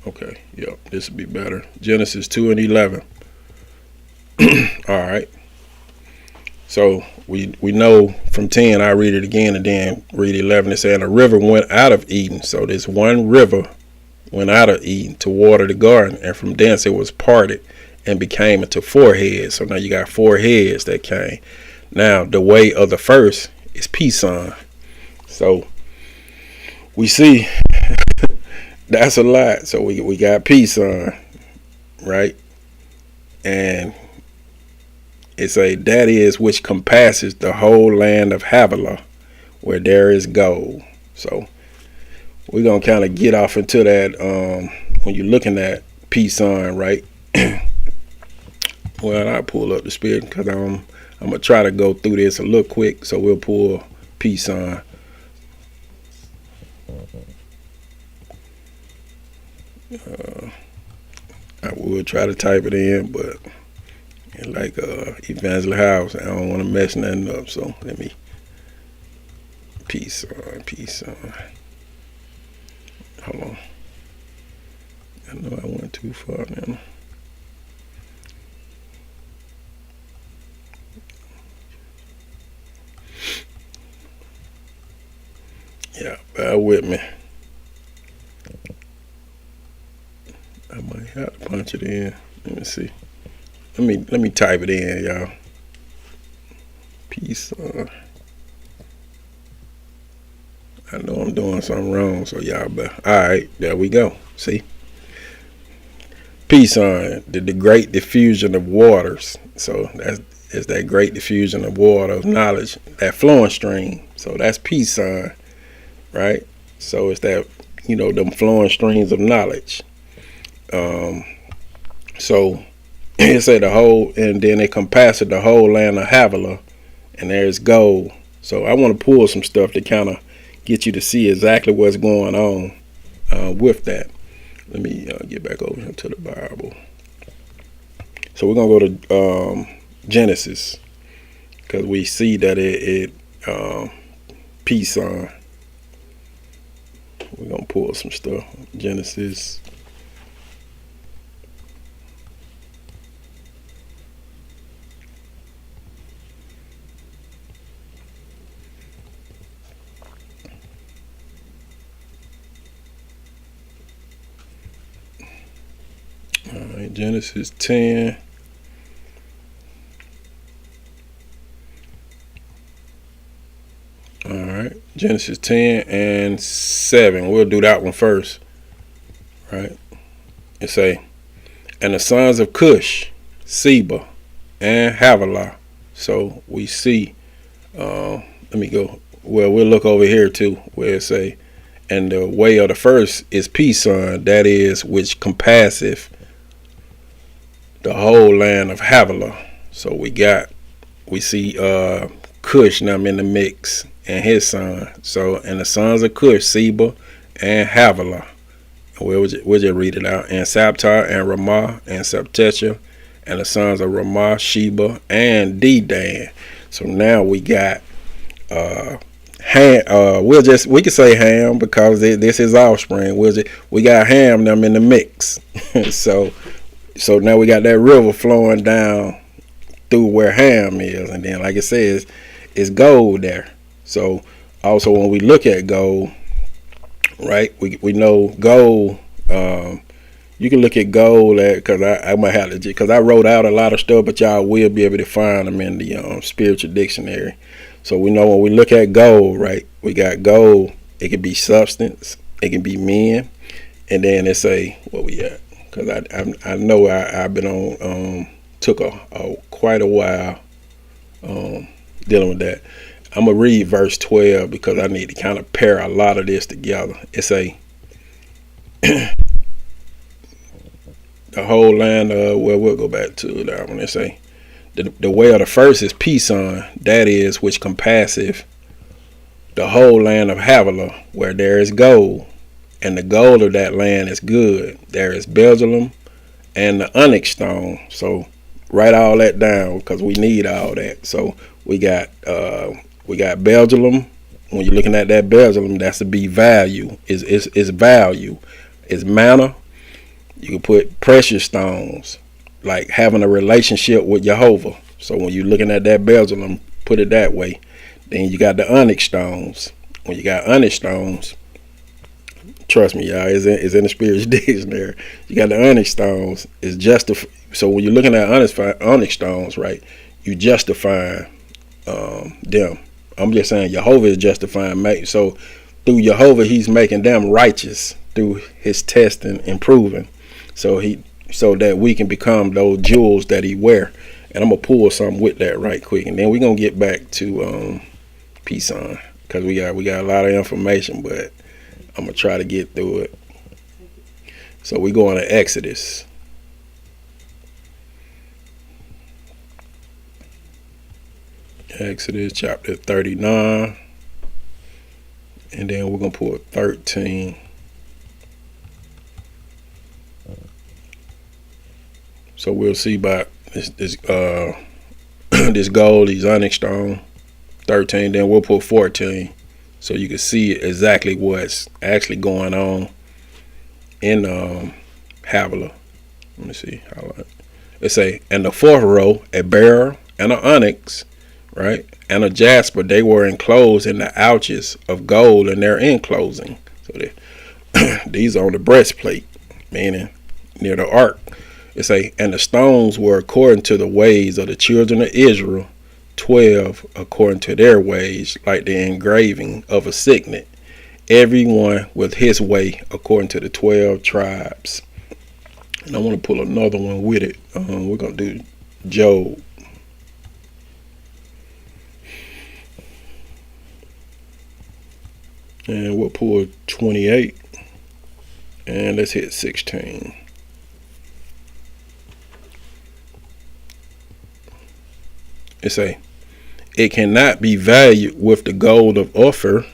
Okay, yep, this would be better. Genesis 2 and 11. All right. So we know from 10, I read it again and then read 11. It's saying a river went out of Eden. So this one river went out of Eden to water the garden, and from thence it was parted and became into 4 heads. So now you got 4 heads that came. Now the way of the first is Pison. So we see that's a lot. So we got Pison, right? And it's that is which compasses the whole land of Havilah, where there is gold. So we're gonna kind of get off into that when you're looking at Pison, right? Well, I'll pull up the spirit because I'm gonna try to go through this a little quick. So we'll pull Pison. I would try to type it in, but like Evangelist House. I don't want to mess nothing up, so let me peace on. Hold on. I know I went too far now. Yeah, bear with me. I might have to punch it in. Let me see. Let me type it in, y'all. Peace. I know I'm doing something wrong, so y'all better. All right, there we go. See, peace on the great diffusion of waters. So it's that great diffusion of water of knowledge, that flowing stream. So that's peace on, right? So it's that, them flowing streams of knowledge. So it said the whole, and then it compassed the whole land of Havilah, and there's gold. So I want to pull some stuff to kind of get you to see exactly what's going on with that. Let me get back over here to the Bible. So we're gonna go to Genesis, because we see that it peace on. We're gonna pull some stuff. Genesis. All right, Genesis 10. All right, Genesis 10 and 7. We'll do that one first, right? It say, and the sons of Cush, Seba, and Havilah. So we see, let me go. Well, we'll look over here too, where it say, and the way of the first is Pison, that is, which compasseth the whole land of Havilah. So we see Cush now in the mix, and his son. So, and the sons of Cush, Seba and Havilah. We'll just read it out. And Sabtar and Ramah and Sabtecha, and the sons of Ramah, Sheba and Dedan. So now we got Ham. We can say Ham because this is offspring. We got Ham them in the mix. so now we got that river flowing down through where Ham is, and then like it says, it's gold there. So also when we look at gold, right, we know gold. You can look at gold at, because I might have to, because I wrote out a lot of stuff, but y'all will be able to find them in the spiritual dictionary. So we know when we look at gold, right, we got gold. It can be substance, it can be men, and then it say what we at, because I know I've been on took quite a while dealing with that. I'm gonna read verse 12 because I need to kind of pair a lot of this together. It say the whole land we'll go back to that one. It say the way of the first is Pison, that is, which compasseth the whole land of Havilah, where there is gold, and the gold of that land is good. There is Bezalel and the onyx stone. So write all that down because we need all that. So we got Bezalel. When you're looking at that Bezalel, that's to be value. Is value. Is manna. You can put precious stones, like having a relationship with JEHOVAH. So when you're looking at that Bezalel, put it that way. Then you got the onyx stones. When you got onyx stones, trust me, y'all, it's in the spiritual dictionary. You got the onyx stones. It's so when you're looking at onyx stones, right, you justify them. I'm just saying JEHOVAH is justifying. So through JEHOVAH, he's making them righteous through his testing and proving. So that we can become those jewels that he wear. And I'm gonna pull something with that right quick, and then we're gonna get back to peace on, because we got a lot of information, but I'm gonna try to get through it. So we go on to Exodus. Exodus chapter 39, and then we're gonna pull 13. So we'll see about this gold, these onyx stone. 13. Then we'll put 14, so you can see exactly what's actually going on in Havilah. Let me see. It say, and the fourth row, a beryl and an onyx, right, and a jasper. They were enclosed in the ouches of gold in their enclosing. So these are on the breastplate, meaning near the ark. It say, and the stones were according to the ways of the children of Israel, 12 according to their ways, like the engraving of a signet, everyone with his way according to the 12 tribes. And I want to pull another one with it. We're going to do Job. And we'll pull 28. And let's hit 16. It say, it cannot be valued with the gold of Ophir,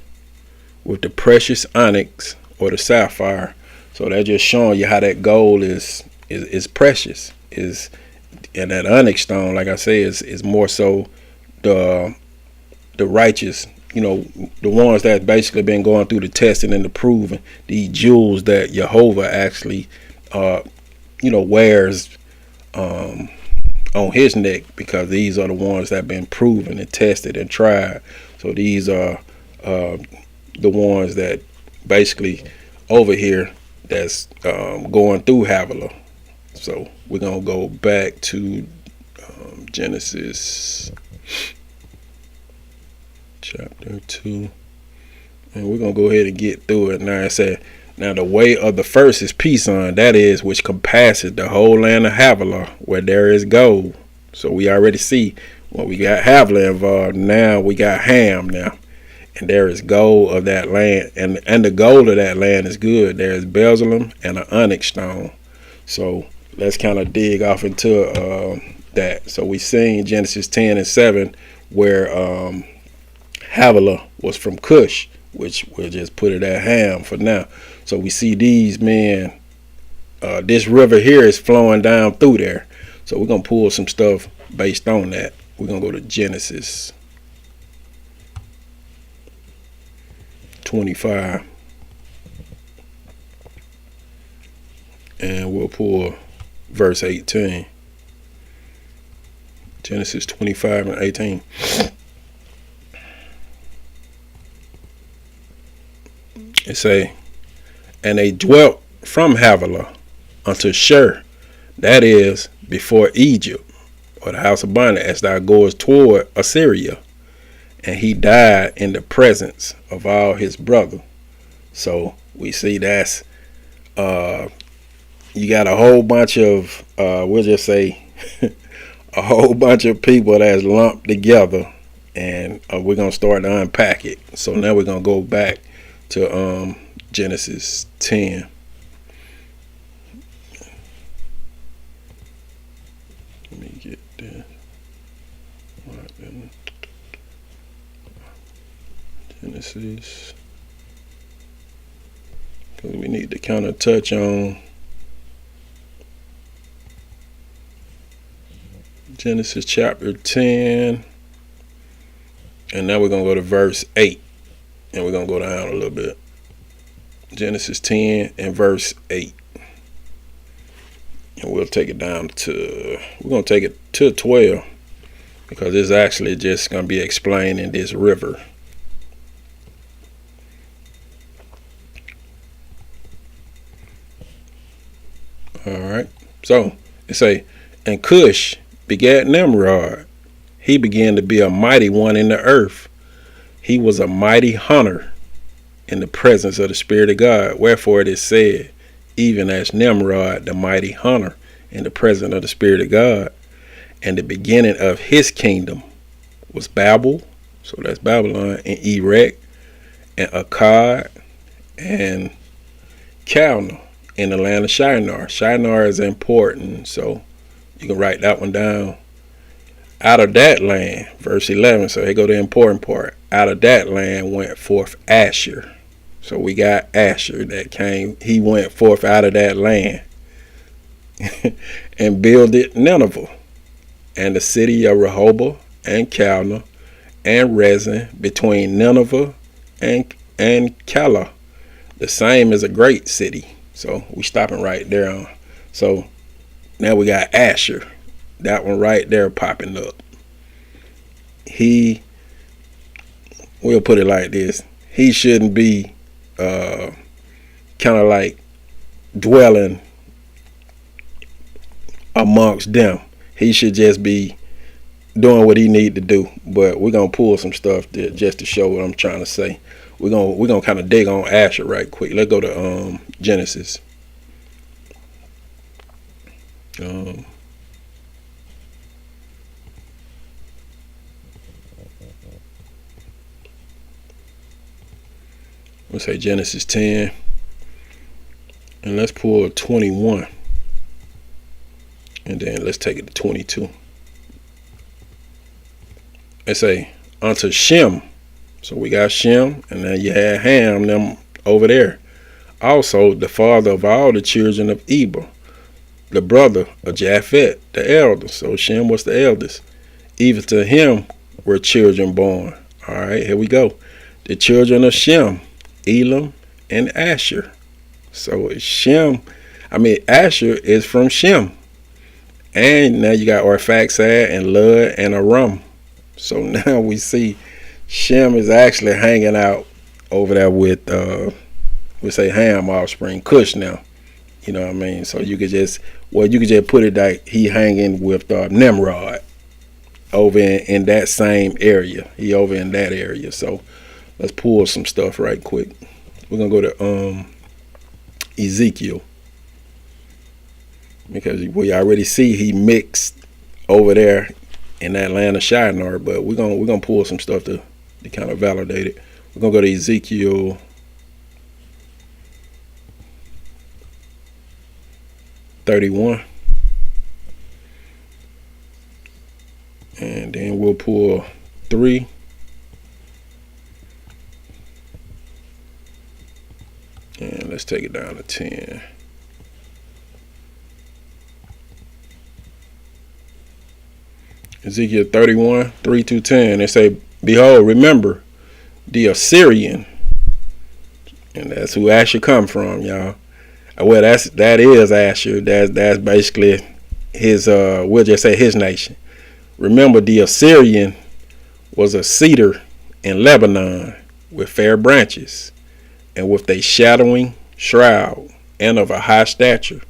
with the precious onyx or the sapphire. So that's just showing you how that gold is precious. And that onyx stone, like I say, is more so the righteous, the ones that basically been going through the testing and the proving. These jewels that JEHOVAH actually wears on his neck, because these are the ones that have been proven and tested and tried. So these are the ones that basically over here that's going through Havilah. So we're going to go back to Genesis chapter 2, and we're going to go ahead and get through it. Now it said, now the way of the first is Pison, that is, which compasses the whole land of Havilah, where there is gold. So we already see when we got Havilah involved, now we got Ham now. And there is gold of that land, and the gold of that land is good. There is Bezalel and an onyx stone. So let's kind of dig off into that. So we seen Genesis 10 and 7 where Havilah was from Cush, which we'll just put it at Ham for now. So we see these men, this river here is flowing down through there. So we're going to pull some stuff based on that. We're going to go to Genesis 25. And we'll pull verse 18. Genesis 25 and 18. It say, and they dwelt from Havilah unto Shur, that is, before Egypt, or the house of bondage, as thou goest toward Assyria. And he died in the presence of all his brother. So we see that's you got a whole bunch of we'll just say a whole bunch of people that's lumped together, and we're gonna start to unpack it. So now we're gonna go back to Genesis 10. Let me get this. Genesis, because we need to kind of touch on Genesis chapter 10, and now we're going to go to verse 8, and we're going to go down a little bit. Genesis 10 and verse 8, and we'll take it down to, we're going to take it to 12, because it's actually just going to be explaining this river. All right, so it say, and Cush begat Nimrod. He began to be a mighty one in the earth. He was a mighty hunter in the presence of the Spirit of God. Wherefore it is said, even as Nimrod, the mighty hunter in the presence of the Spirit of God. And the beginning of his kingdom was Babel, so that's Babylon, and Erech, and Akkad, and Calneh in the land of Shinar. Shinar is important, so you can write that one down. Out of that land, verse 11, so here go the important part. Out of that land went forth Asher. So we got Asher that came, he went forth out of that land and builded Nineveh. and the city of Rehoboth and Calneh and Rezin between Nineveh and Calah. The same is a great city. So we stopping right there. So now we got Asher. That one right there popping up. We'll put it like this. He shouldn't be kind of like dwelling amongst them. He should just be doing what he need to do. But we're gonna pull some stuff just to show what I'm trying to say. We're gonna kind of dig on Asher right quick. Let's go to Genesis. Let's say Genesis 10, and let's pull 21, and then let's take it to 22. Let's say unto Shem. So we got Shem, and then you had Ham, them over there. Also, the father of all the children of Eber, the brother of Japheth, the elder. So Shem was the eldest. Even to him were children born. All right, here we go. The children of Shem, Elam and Asher. So Asher is from Shem. And now you got Arphaxad and Lud and Aram. So now we see Shem is actually hanging out over there with we say Ham offspring, Cush now. You know what I mean? So you could just put it like he hanging with Nimrod over in that same area. He over in that area. So let's pull some stuff right quick. We're gonna go to Ezekiel, because we already see he mixed over there in that land of Shinar, but we're gonna pull some stuff to kind of validate it. We're gonna go to Ezekiel 31, and then we'll pull 3. And let's take it down to 10. Ezekiel 31, 3 to 10. They say, behold, remember the Assyrian. And that's who Asher come from, y'all. Well, that is Asher. That's basically his we'll just say his nation. Remember, the Assyrian was a cedar in Lebanon with fair branches, and with a shadowing shroud, and of a high stature,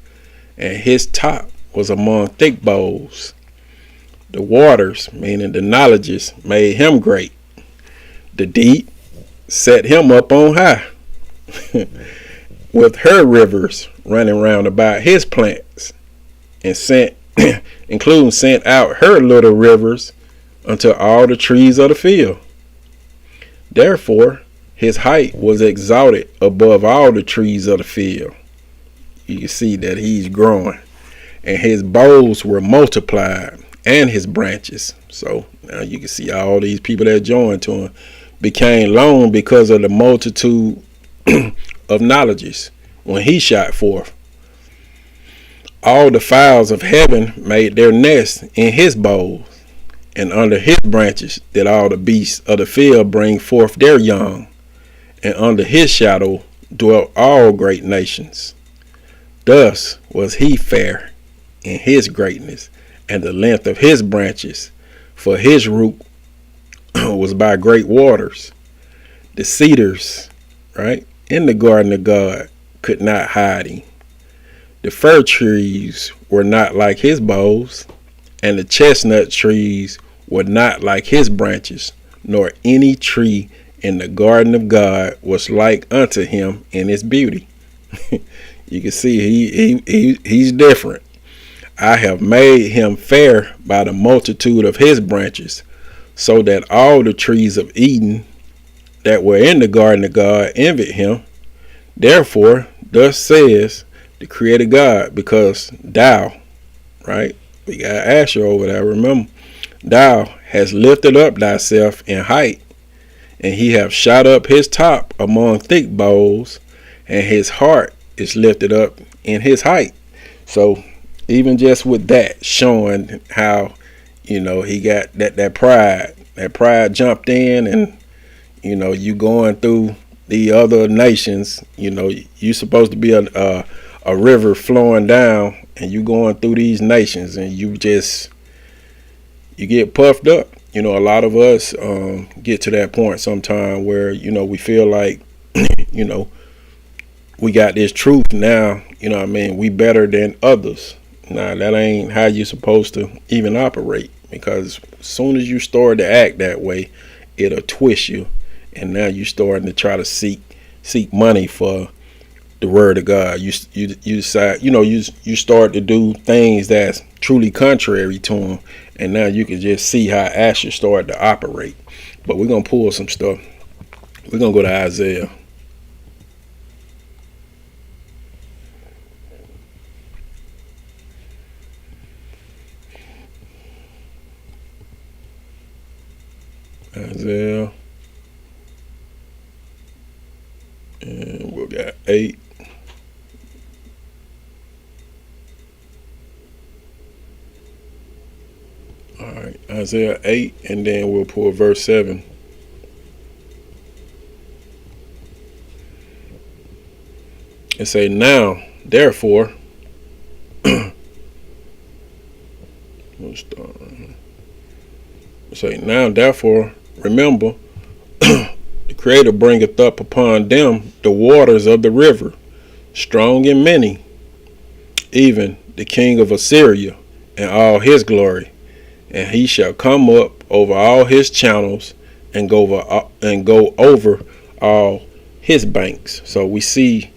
and his top was among thick boughs. The waters, meaning the knowledges, made him great. The deep set him up on high, with her rivers running round about his plants, and sent out her little rivers unto all the trees of the field. Therefore his height was exalted above all the trees of the field. You can see that he's growing, and his boughs were multiplied, and his branches. So now you can see all these people that joined to him became long because of the multitude of knowledges when he shot forth. All the fowls of heaven made their nests in his boughs, and under his branches did all the beasts of the field bring forth their young, and under his shadow dwelt all great nations. Thus was he fair in his greatness, and the length of his branches, for his root was by great waters. The cedars, right, in the garden of God could not hide him. The fir trees were not like his boughs, and the chestnut trees were not like his branches, nor any tree in the garden of God was like unto him in his beauty. You can see he's different. I have made him fair by the multitude of his branches, so that all the trees of Eden that were in the garden of God envied him. Therefore, thus says the Creator God, because thou, right? We got Asher over there, remember? Thou hast lifted up thyself in height, and he hath shot up his top among thick boughs, and his heart is lifted up in his height. So even just with that, showing how He got that pride. That pride jumped in, and you going through the other nations. You supposed to be a river flowing down, and you going through these nations, and you get puffed up. A lot of us get to that point sometime where we feel like we got this truth now. We better than others. Nah, that ain't how you're supposed to even operate, because as soon as you start to act that way, it'll twist you, and now you starting to try to seek money for the word of God. You decide, you start to do things that's truly contrary to him, and now you can just see how Asher started to operate. But we're gonna pull some stuff. We're gonna go to Isaiah. Isaiah, and we got 8. All right, Isaiah 8, and then we'll pull verse 7. It say, now, therefore, we'll start. It say, now, therefore, remember, the Creator bringeth up upon them the waters of the river, strong and many, even the king of Assyria and all his glory. And he shall come up over all his channels and go over all his banks. So we see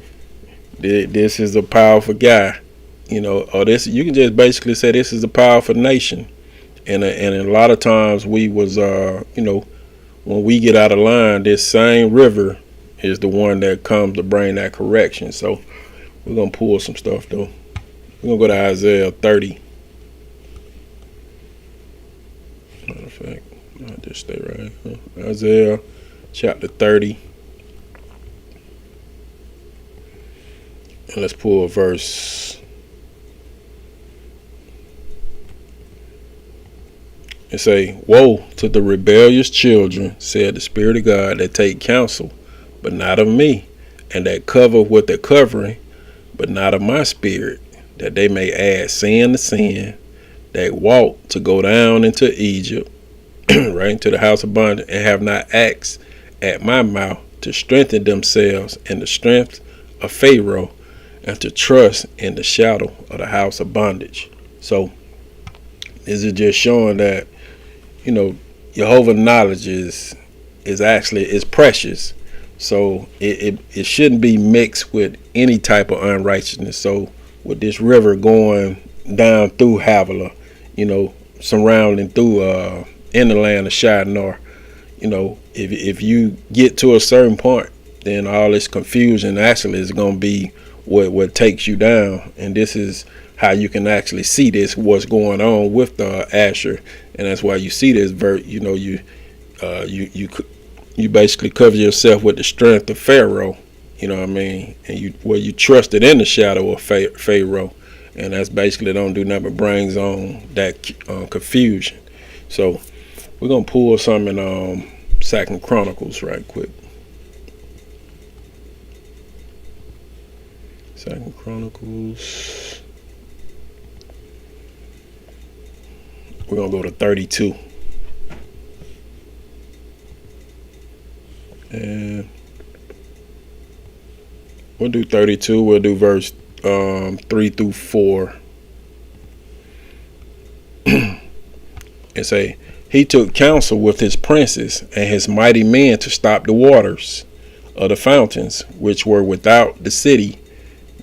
that this is a powerful guy, or this, you can just basically say this is a powerful nation. And a lot of times we was, when we get out of line, this same river is the one that comes to bring that correction. So we're going to pull some stuff, though. We're going to go to Isaiah 30. Matter of fact, I'll just stay right here. Isaiah chapter 30. And let's pull a verse. It say, woe to the rebellious children, said the Spirit of God, that take counsel, but not of me, and that cover with the covering, but not of my spirit, that they may add sin to sin, that walk to go down into Egypt, right into the house of bondage, and have not asked at my mouth to strengthen themselves in the strength of Pharaoh, and to trust in the shadow of the house of bondage. So this is just showing that JEHOVAH knowledge is precious. So it shouldn't be mixed with any type of unrighteousness. So with this river going down through Havilah, surrounding through in the land of Shinar, if you get to a certain point, then all this confusion actually is going to be what takes you down. And this is how you can actually see what's going on with Asher, and that's why you see this verse. You basically cover yourself with the strength of Pharaoh. And you trusted in the shadow of Pharaoh, and that's basically don't do nothing but brings on that confusion. So we're gonna pull some in 2 Chronicles right quick. 2 Chronicles. We're going to go to 32. And we'll do 32. We'll do verse 3 through 4. It say, he took counsel with his princes and his mighty men to stop the waters of the fountains which were without the city.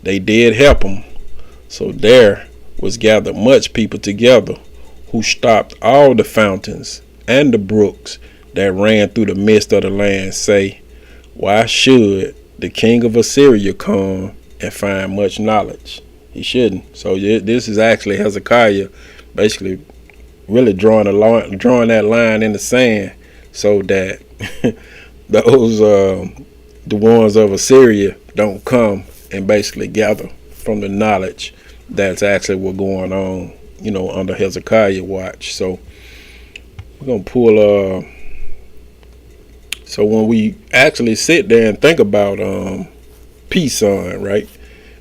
They did help him. So there was gathered much people together, who stopped all the fountains and the brooks that ran through the midst of the land, say, why should the king of Assyria come and find much knowledge? He shouldn't. So this is actually Hezekiah basically really drawing that line in the sand, so that those the ones of Assyria don't come and basically gather from the knowledge that's actually what's going on, under Hezekiah watch. So we're gonna pull. So when we actually sit there and think about peace sign, right?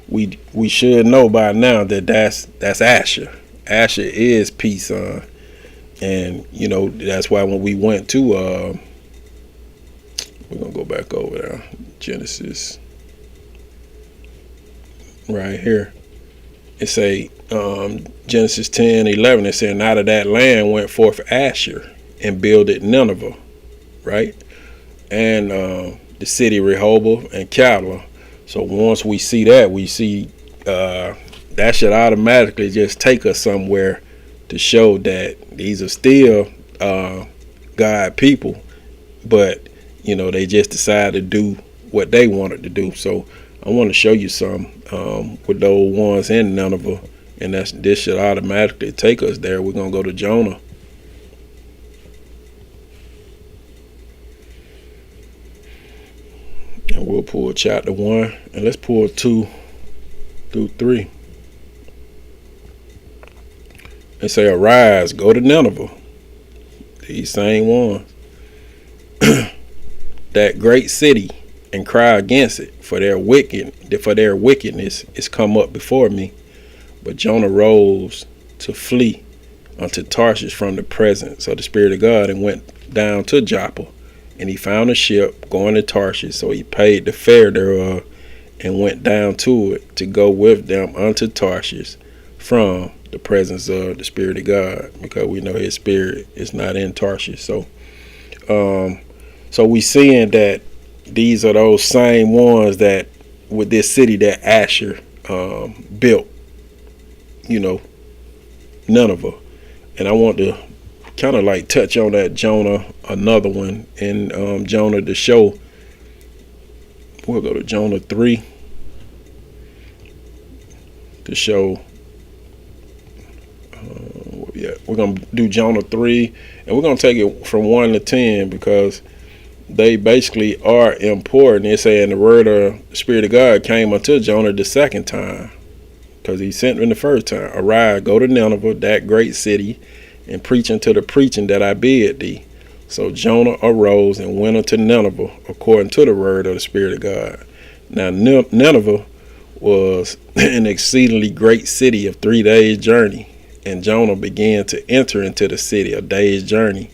We should know by now that that's Asher. Asher is peace sign, and that's why when we went to we're gonna go back over there, Genesis, right here. It say Genesis 10:11. It said, "And out of that land went forth Asher and builded Nineveh," right? And the city Rehoboth and Calah. So once we see that, we see that should automatically just take us somewhere to show that these are still God people, but they just decided to do what they wanted to do. So I want to show you some with those ones in Nineveh, and this should automatically take us there. We're gonna go to Jonah. And we'll pull chapter 1, and let's pull 2 through 3. And say, "Arise, go to Nineveh," these same ones, "that great city, and cry against it, for their wickedness is come up before me." But Jonah rose to flee unto Tarshish from the presence of the Spirit of God, and went down to Joppa. And he found a ship going to Tarshish, so he paid the fare thereof, and went down to it to go with them unto Tarshish from the presence of the Spirit of God, because we know his spirit is not in Tarshish. So we seeing that these are those same ones that with this city that Asher built, Nineveh. And I want to kind of like touch on that Jonah, another one in Jonah to show. We'll go to Jonah 3 to show. We're gonna do Jonah 3, and we're gonna take it from 1 to 10 because they basically are important. It's saying the word of the Spirit of God came unto Jonah the second time, because he sent him the first time. "Arise, go to Nineveh, that great city, and preach unto the preaching that I bid thee." So Jonah arose and went unto Nineveh according to the word of the Spirit of God. Now Nineveh was an exceedingly great city of 3 days' journey, and Jonah began to enter into the city a day's journey.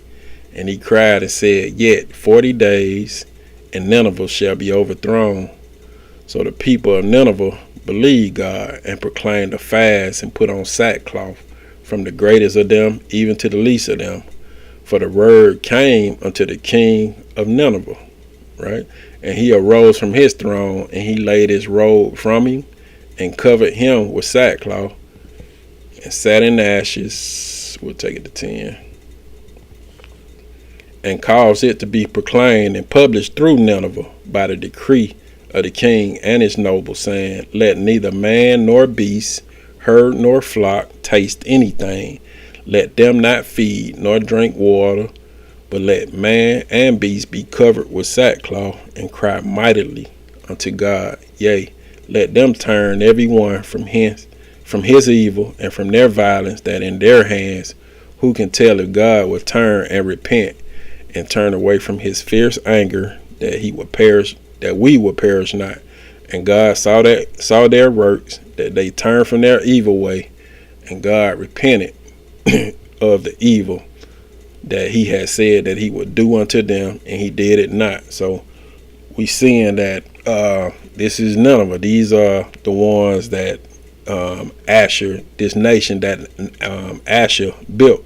And he cried and said, "Yet 40 days, and Nineveh shall be overthrown." So the people of Nineveh believed God, and proclaimed a fast, and put on sackcloth, from the greatest of them even to the least of them. For the word came unto the king of Nineveh, right? And he arose from his throne, and he laid his robe from him, and covered him with sackcloth, and sat in ashes. We'll take it to 10. And caused it to be proclaimed and published through Nineveh by the decree of the king and his nobles, saying, "Let neither man nor beast, herd nor flock taste anything. Let them not feed nor drink water, but let man and beast be covered with sackcloth, and cry mightily unto God. Yea, let them turn every one from his evil, and from their violence that in their hands. Who can tell if God will turn and repent, and turn away from his fierce anger, that we will perish not?" And God saw their works, that they turned from their evil way, and God repented of the evil that he had said that he would do unto them, and he did it not. So we seeing that this is Nineveh. These are the ones that Asher, this nation that Asher built.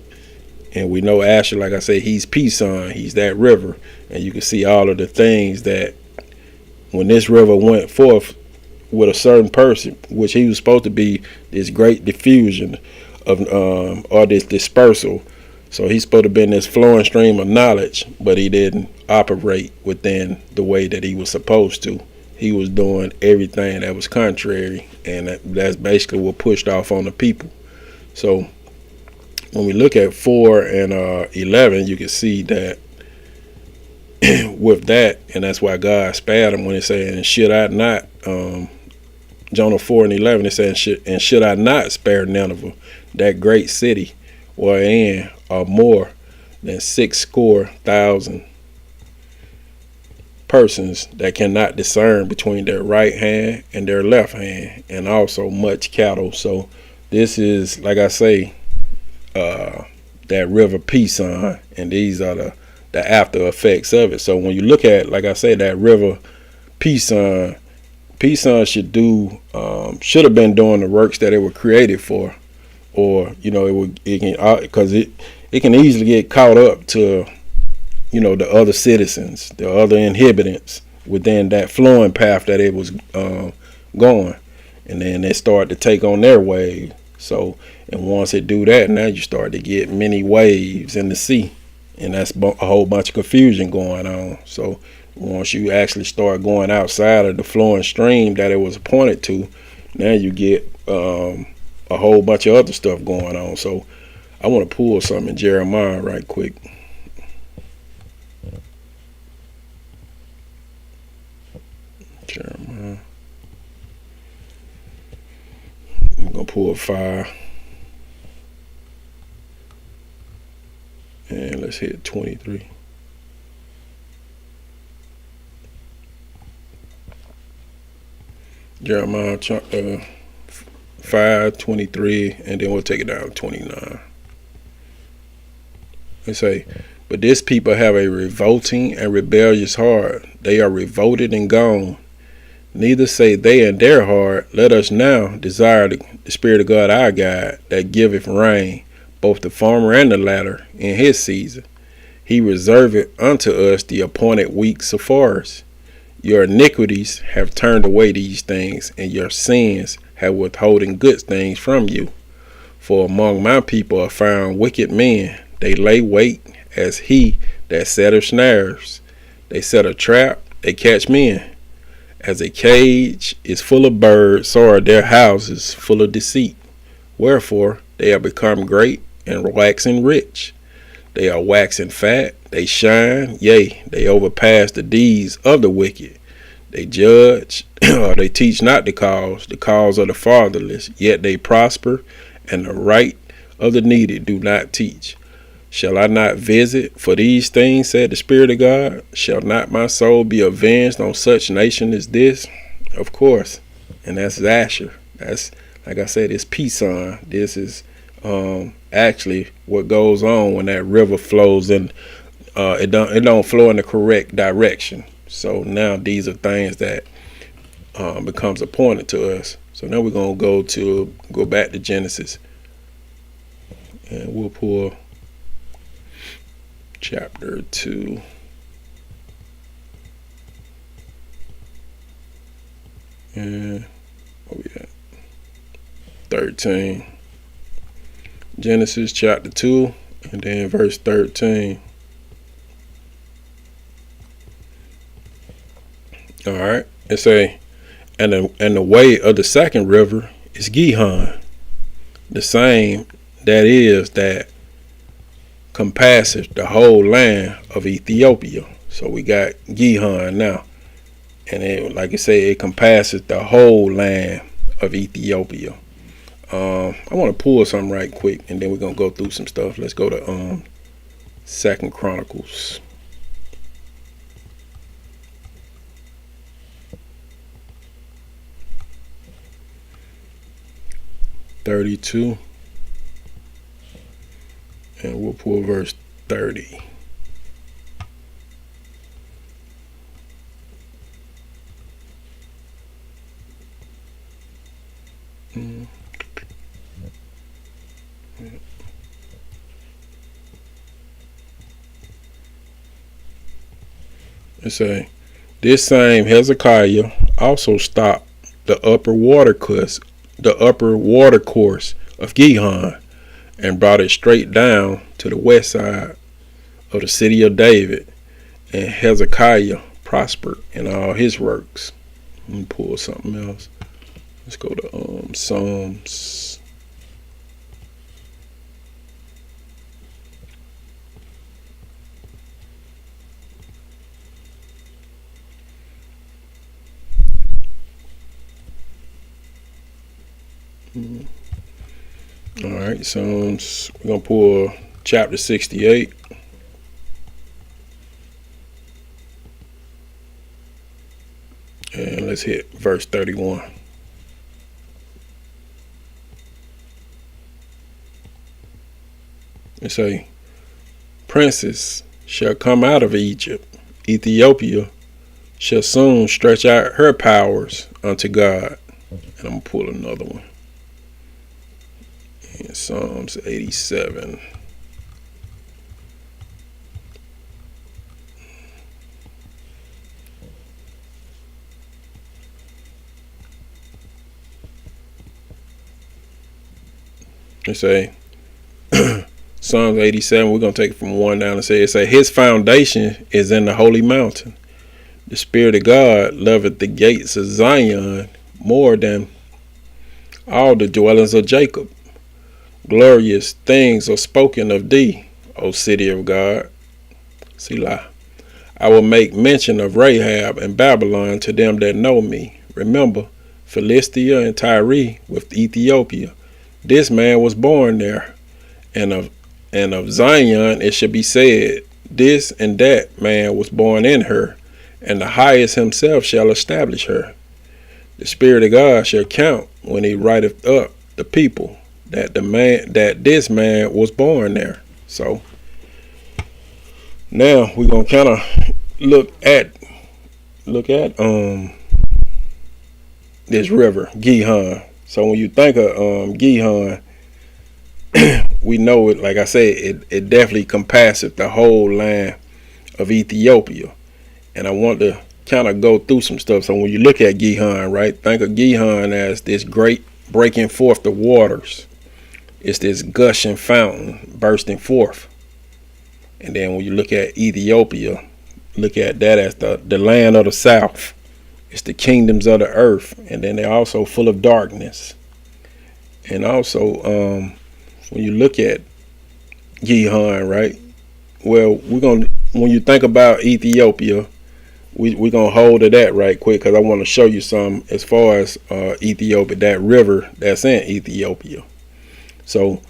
And we know Asher, like I said, he's Pison, he's that river. And you can see all of the things that when this river went forth with a certain person, which he was supposed to be this great diffusion of or this dispersal. So he's supposed to be in this flowing stream of knowledge, but he didn't operate within the way that he was supposed to. He was doing everything that was contrary, and that's basically what pushed off on the people. So when we look at 4 and 11, you can see that with that, and that's why God spared him when it said, "And should I not," Jonah 4 and 11, it says, "And should I not spare Nineveh, that great city, wherein are more than 60,000 persons that cannot discern between their right hand and their left hand, and also much cattle. So this is, like I say, that river Pison, and these are the after effects of it. So when you look at, like I said, that river Pison should have been doing the works that it was created for, or it can, because it can easily get caught up to the other citizens, the other inhabitants within that flowing path that it was going, and then they start to take on their wave. So, and once it do that, now you start to get many waves in the sea, and that's a whole bunch of confusion going on. So once you actually start going outside of the flowing stream that it was pointed to, now you get a whole bunch of other stuff going on. So I want to pull something in Jeremiah right quick. Jeremiah. I'm going to pull 5. And let's hit 23. Jeremiah 5:23, and then we'll take it down to 29. They say, but this people have a revolting and rebellious heart. They are revolted and gone. Neither say they in their heart, let us now desire the Spirit of God our God, that giveth rain, both the former and the latter, in his season. He reserveth unto us the appointed weeks of forest. Your iniquities have turned away these things, and your sins have withholden good things from you. For among my people are found wicked men. They lay wait as he that setteth snares. They set a trap, they catch men. As a cage is full of birds, so are their houses full of deceit. Wherefore they are become great and waxing rich. They are waxing fat, they shine, yea, they overpass the deeds of the wicked. They judge, or they teach not the cause of the fatherless, yet they prosper, and the right of the needy do not teach. Shall I not visit for these things, said the Spirit of God? Shall not my soul be avenged on such nation as this? Of course. And that's Zasher. That's, like I said, it's Pison. This is actually what goes on when that river flows, and it don't flow in the correct direction. So now these are things that becomes appointed to us. So now we're gonna go back to Genesis, and we'll pull chapter 2. And what we at? 13. Genesis chapter 2, and then verse 13. All right. It say, and the way of the second river is Gihon, the same that is that compasseth the whole land of Ethiopia. So we got Gihon now, and it, like I say, it compasses the whole land of Ethiopia. I want to pull something right quick, and then we're gonna go through some stuff. Let's go to 2 Chronicles. (32), and we'll pull verse 30. It say, this same Hezekiah also stopped the upper water course of Gihon, and brought it straight down to the west side of the city of David. And Hezekiah prospered in all his works. Let me pull something else. Let's go to Psalms. All right, Psalms. We're gonna pull chapter 68, And let's hit verse 31. It say, princes shall come out of Egypt. Ethiopia shall soon stretch out her powers unto God. And I'm going to pull another one. In Psalms 87. It say, Psalms 87, we're going to take it from 1 down and say, it say, his foundation is in the holy mountain. The Spirit of God loveth the gates of Zion more than all the dwellings of Jacob. Glorious things are spoken of thee, O city of God. Selah. I will make mention of Rahab and Babylon to them that know me. Remember, Philistia and Tyre with Ethiopia. This man was born there, and of Zion it shall be said, this and that man was born in her, and the highest himself shall establish her. The Spirit of God shall count when he writeth up the people that this man was born there. So now we're gonna kind of look at this river, Gihon. So when you think of Gihon, we know it, like I said, it definitely compasses the whole land of Ethiopia. And I want to kind of go through some stuff. So when you look at Gihon, right, think of Gihon as this great breaking forth the waters. It's this gushing fountain bursting forth. And then when you look at Ethiopia, look at that as the land of the south. It's the kingdoms of the earth, and then they're also full of darkness. And also, when you look at Gihon, right? Well, when you think about Ethiopia, we're gonna hold to that right quick because I want to show you some as far as Ethiopia, that river that's in Ethiopia. So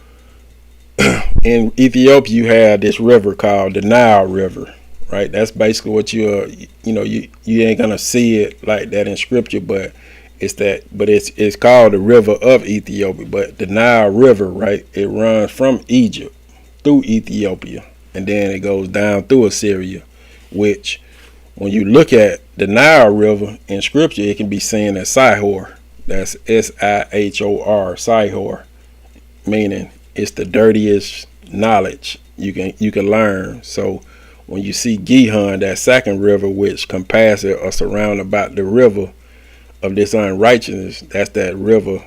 in Ethiopia, you have this river called the Nile River. Right, that's basically what you ain't gonna see it like that in scripture, but it's called the river of Ethiopia. But the Nile River, right, it runs from Egypt through Ethiopia, and then it goes down through Assyria. Which, when you look at the Nile River in scripture, it can be seen as Sihor. That's Sihor, Sihor, meaning it's the dirtiest knowledge you can learn. So when you see Gihon, that second river which compasses or surrounded by the river of this unrighteousness, that's that river,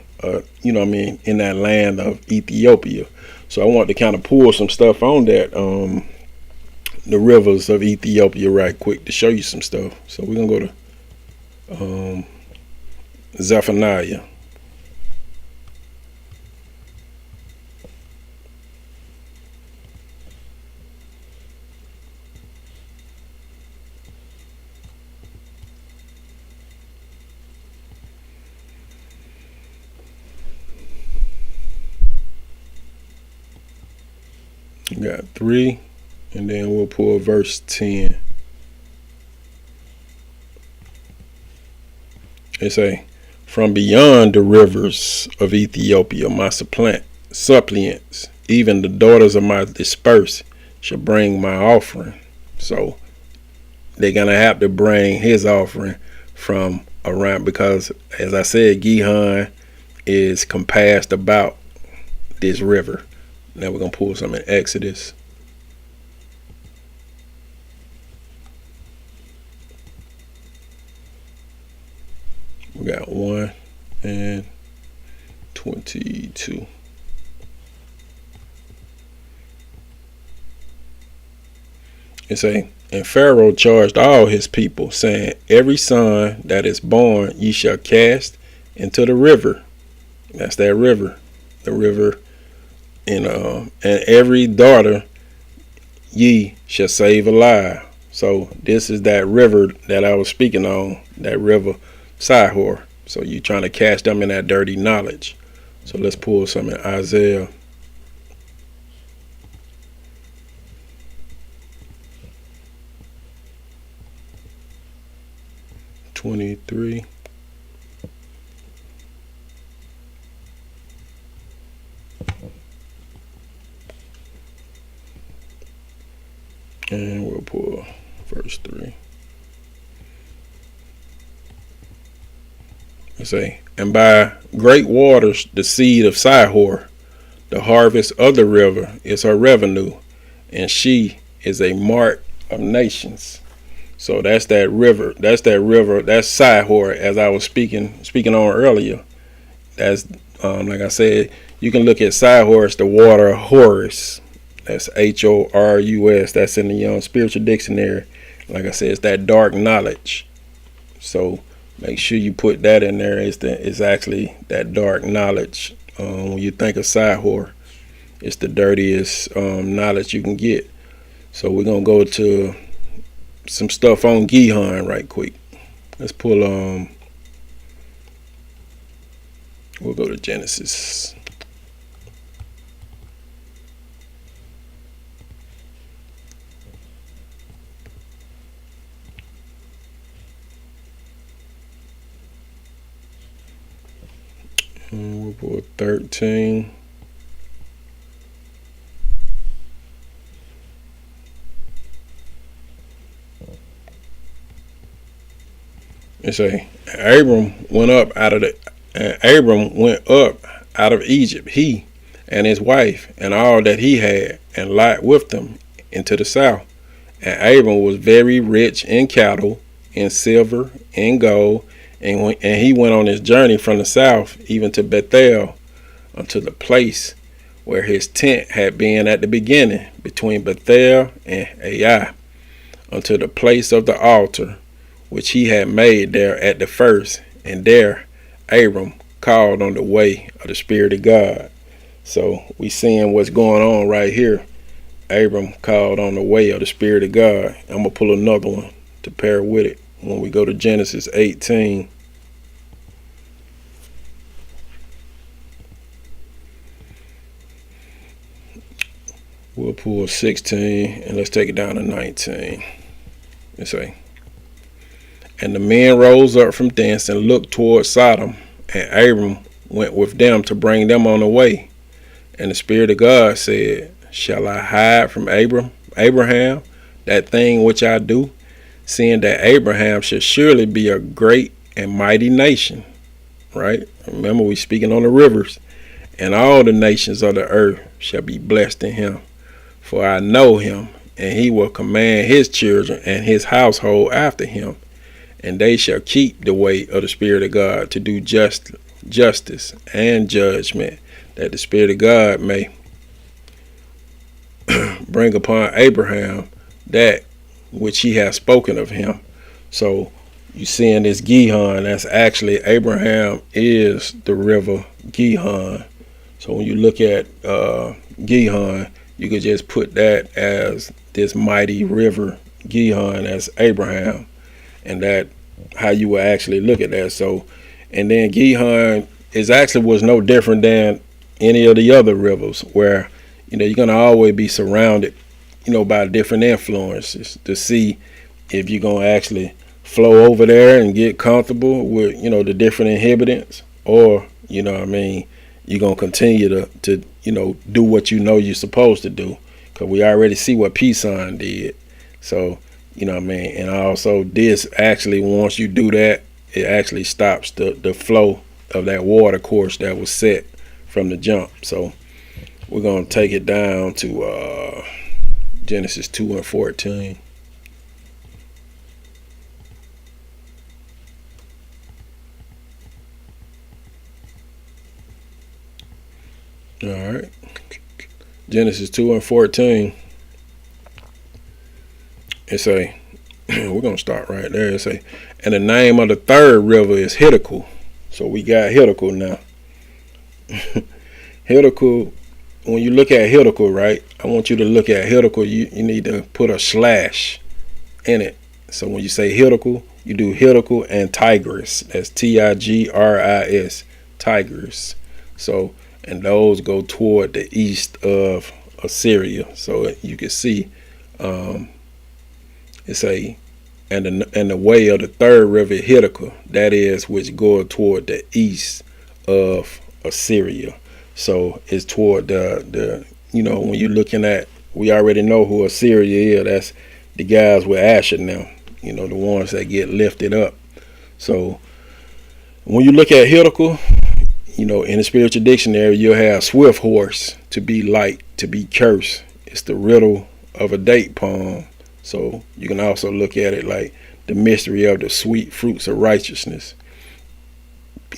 in that land of Ethiopia. So I want to kind of pull some stuff on that, the rivers of Ethiopia right quick to show you some stuff. So we're going to go to Zephaniah. We got 3, and then we'll pull verse 10. It say, from beyond the rivers of Ethiopia, my suppliants, even the daughters of my dispersed, shall bring my offering. So they're going to have to bring his offering from around, because, as I said, Gihon is compassed about this river. Now we're going to pull some in Exodus. We got 1 and 22. It say, and Pharaoh charged all his people, saying, every son that is born ye shall cast into the river. That's that river. The river. And every daughter ye shall save alive. So this is that river that I was speaking on, that river Sihor. So you trying to cast them in that dirty knowledge. So let's pull some in Isaiah. 23. And we'll pull verse 3. Let's say, and by great waters the seed of Sihor, the harvest of the river is her revenue, and she is a mart of nations. So that's that river. That's Sihor, as I was speaking on earlier. That's like I said, you can look at Sihor as the water of Horus. That's Horus. That's in the spiritual dictionary. Like I said, it's that dark knowledge. So make sure you put that in there. It's actually that dark knowledge. When you think of Sihor, it's the dirtiest knowledge you can get. So we're gonna go to some stuff on Gihon right quick. Let's pull we'll go to Genesis. And we'll pull 13. It say Abram went up out of Egypt, he and his wife and all that he had, and Lot with them into the south. And Abram was very rich in cattle, in silver, in gold, and he went on his journey from the south even to Bethel, unto the place where his tent had been at the beginning, between Bethel and Ai, unto the place of the altar which he had made there at the first, and there Abram called on the way of the Spirit of God. So we seeing what's going on right here. Abram called on the way of the Spirit of God. I'm gonna pull another one to pair with it when we go to Genesis 18. We'll pull 16 and let's take it down to 19. Let's say, and the men rose up from thence and looked toward Sodom, and Abram went with them to bring them on the way. And the Spirit of God said, shall I hide from Abraham that thing which I do, seeing that Abraham shall surely be a great and mighty nation? Right? Remember, we speaking on the rivers. And all the nations of the earth shall be blessed in him. For I know him, and he will command his children and his household after him. And they shall keep the way of the Spirit of God to do justice and judgment, that the Spirit of God may bring upon Abraham that which he has spoken of him. So you see in this Gihon, that's actually Abraham is the river Gihon. So when you look at Gihon, you could just put that as this mighty river Gihon as Abraham, and that how you would actually look at that. So, and then Gihon was no different than any of the other rivers, where you're gonna always be surrounded by different influences to see if you're gonna actually flow over there and get comfortable with the different inhabitants, or you're gonna continue to do what you're supposed to do, because we already see what Pison did. So and also this actually, once you do that, it actually stops the flow of that water course that was set from the jump. So we're going to take it down to Genesis 2 and 14. All right. Genesis 2 and 14. It say, we're going to start right there. It say, and the name of the third river is Hiddekel. So we got Hiddekel now. Hiddekel, when you look at Hiddekel, right, I want you to look at Hiddekel, you need to put a slash in it. So when you say Hiddekel, you do Hiddekel and Tigris. That's Tigris, Tigris. So, and those go toward the east of Assyria. So you can see, it's a and the way of the third river Hiddekel, that is, which goeth toward the east of Assyria. So it's toward the when you're looking at, we already know who Assyria is. That's the guys with Asher now, the ones that get lifted up. So when you look at Hiddekel, in the spiritual dictionary, you'll have swift horse, to be light, to be cursed. It's the riddle of a date palm. So you can also look at it like the mystery of the sweet fruits of righteousness.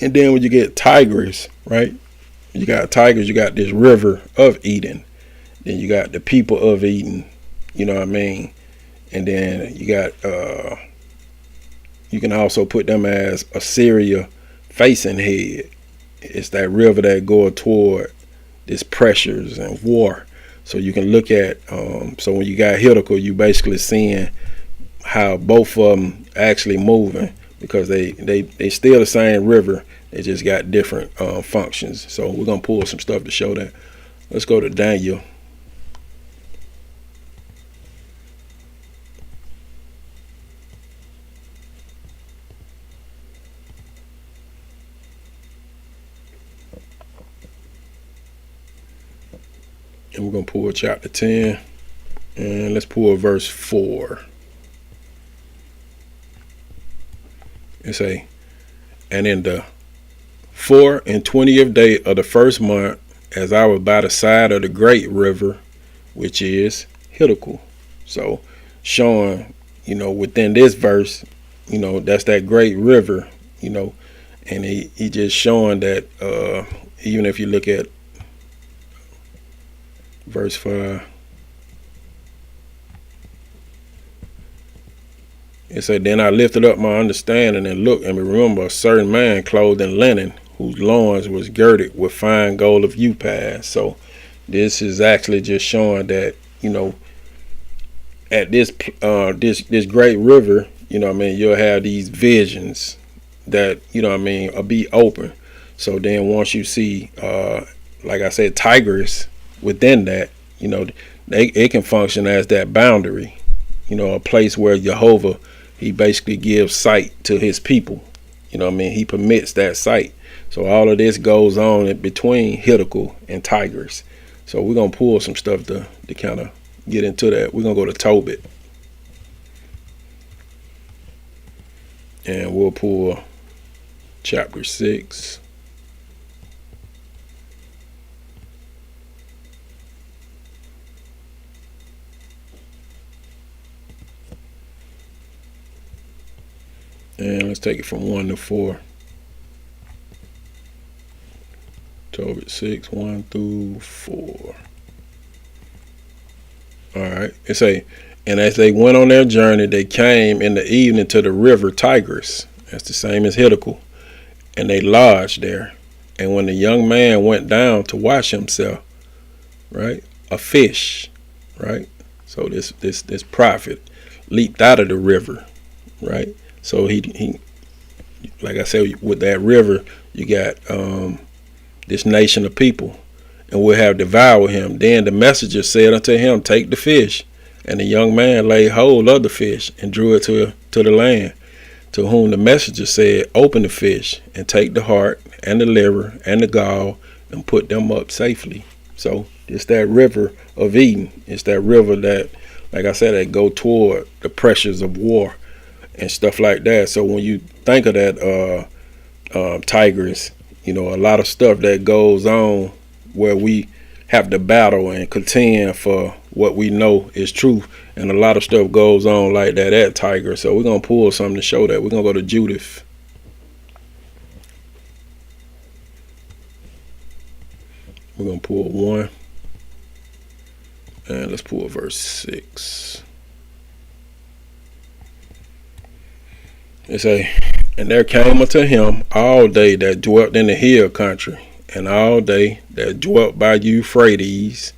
And then when you get Tigris, right? You got Tigris, you got this river of Eden. Then you got the people of Eden, you know what I mean? And then you got, you can also put them as Assyria facing head. It's that river that goes toward this pressures and war. So you can look at, so when you got Hiddekel, you basically seeing how both of them actually moving, because they still the same river. They just got different functions. So we're going to pull some stuff to show that. Let's go to Daniel. And we're going to pull chapter 10. And let's pull verse 4. It say, and in the 24th day of the first month, as I was by the side of the great river, which is Hiddekel. So showing, within this verse, that's that great river, and he just showing that even if you look at verse 5, it said, then I lifted up my understanding and looked, and remember a certain man clothed in linen, whose loins was girded with fine gold of Upas. So this is actually just showing that, at this great river, you'll have these visions that, will be open. So then once you see, like I said, Tigris within that, it can function as that boundary, a place where JEHOVAH, he basically gives sight to his people. He permits that sight. So all of this goes on in between Hiddekel and Tigris. So we're going to pull some stuff to kind of get into that. We're going to go to Tobit. And we'll pull chapter 6. And let's take it from 1 to 4. Tobit 6, 1 through 4. All right. It say, and as they went on their journey, they came in the evening to the river Tigris. That's the same as Hiddekel. And they lodged there. And when the young man went down to wash himself, right, a fish, right? So this prophet leaped out of the river, right? So he, like I said, with that river, you got this nation of people, and will have devoured him. Then the messenger said unto him, take the fish. And the young man laid hold of the fish and drew it to the land. To whom the messenger said, open the fish and take the heart and the liver and the gall and put them up safely. So it's that river of Eden. It's that river that, like I said, that go toward the pressures of war and stuff like that. So when you think of that Tigris, a lot of stuff that goes on where we have to battle and contend for what we know is truth, and a lot of stuff goes on like that at Tigris. So we're going to pull something to show that. We're going to go to Judith. We're going to pull 1, and let's pull verse 6. It say, and there came unto him all they that dwelt in the hill country, and all they that dwelt by Euphrates,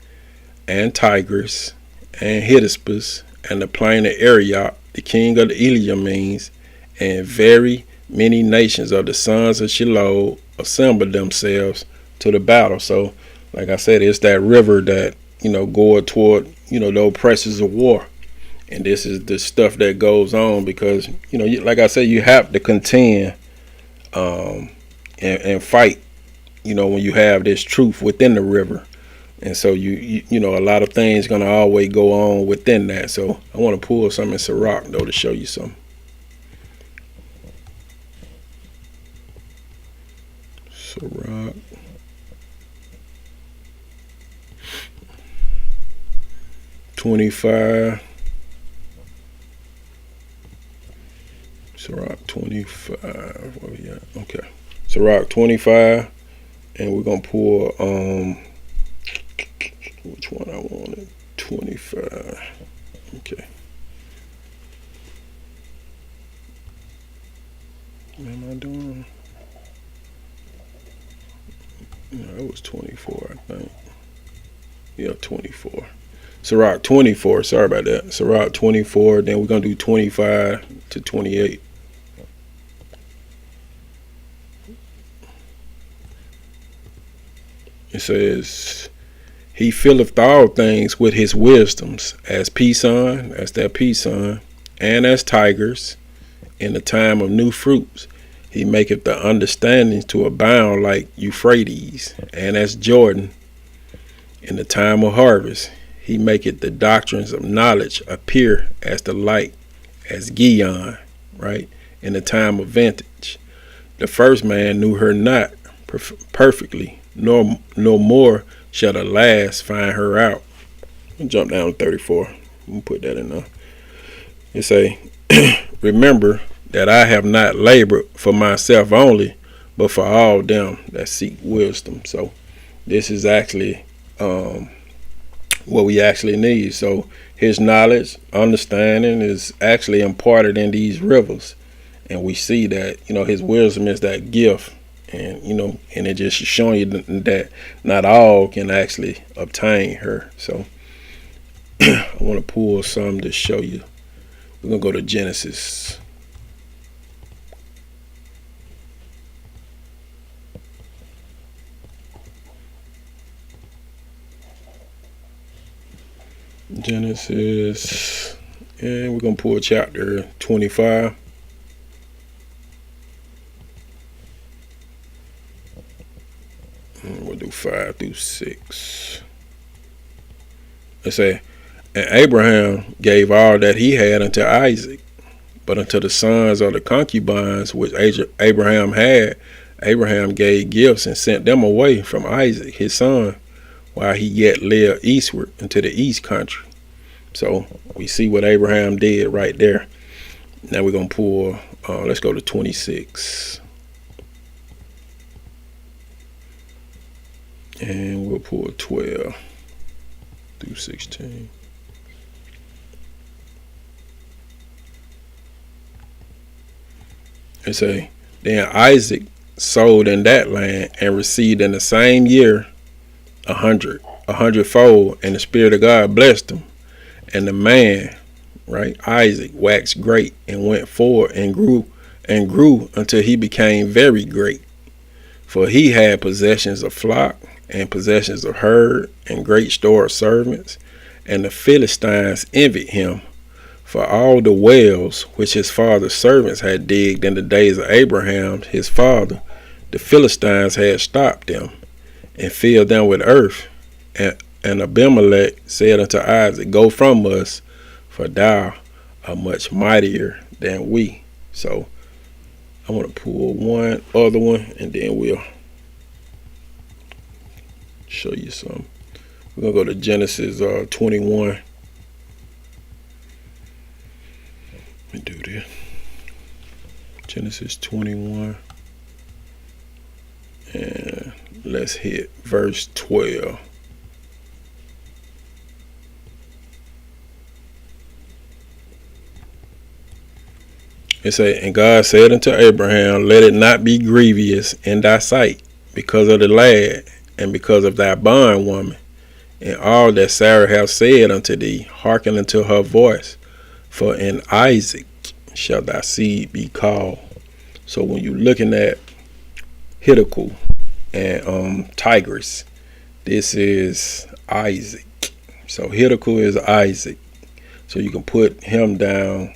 and Tigris, and Hiddespus, and the plain of Arioch, the king of the Eliamines, and very many nations of the sons of Shiloh assembled themselves to the battle. So, like I said, it's that river that, going toward, the oppressors of war. And this is the stuff that goes on because, like I said, you have to contend and fight, when you have this truth within the river. And so a lot of things going to always go on within that. So I want to pull some in Sirach, though, to show you some. Sirach. $25. Sirach 25. Where we at? Okay. Sirach 25. And we're going to pull, which one I wanted? 25. Okay. What am I doing? No, it was 24, I think. Yeah, 24. Sirach 24. Sorry about that. Sirach 24. Then we're going to do 25 to 28. It says, he filleth all things with his wisdoms, as Pison, that's that Pison, and as tigers in the time of new fruits. He maketh the understanding to abound like Euphrates, and as Jordan in the time of harvest. He maketh the doctrines of knowledge appear as the light, as Gion, right, in the time of vintage. The first man knew her not perfectly, nor more shall the last find her out. I'll jump down to 34. We'll put that in there. It say, remember that I have not labored for myself only, but for all them that seek wisdom. So this is actually what we actually need. So his knowledge, understanding is actually imparted in these rivers. And we see that, his wisdom is that gift. And, and it just showing you that not all can actually obtain her. So I want to pull some to show you. We're going to go to Genesis. Genesis, and we're going to pull chapter 25. And we'll do 5 through 6. It say, and Abraham gave all that he had unto Isaac, but unto the sons of the concubines which Abraham had, Abraham gave gifts and sent them away from Isaac his son, while he yet lived eastward into the east country. So we see what Abraham did right there. Now we're going to pull, let's go to 26. And we'll pull 12 through 16. It say, then Isaac sowed in that land and received in the same year 100-fold, and the Spirit of God blessed him. And the man, right, Isaac, waxed great and went forward and grew until he became very great. For he had possessions of flock and possessions of herd and great store of servants. And the Philistines envied him for all the wells which his father's servants had digged in the days of Abraham his father. The Philistines had stopped them and filled them with earth. And Abimelech said unto Isaac, go from us, for thou art much mightier than we. So I want to pull one other one, and then we'll show you some. We're going to go to Genesis 21. Let me do this. Genesis 21. And let's hit verse 12. It say, and God said unto Abraham, let it not be grievous in thy sight, because of the lad, and because of thy bondwoman, and all that Sarah hath said unto thee, hearken unto her voice. For in Isaac shall thy seed be called. So when you're looking at Hiddekel and Tigris, this is Isaac. So Hiddekel is Isaac. So you can put him down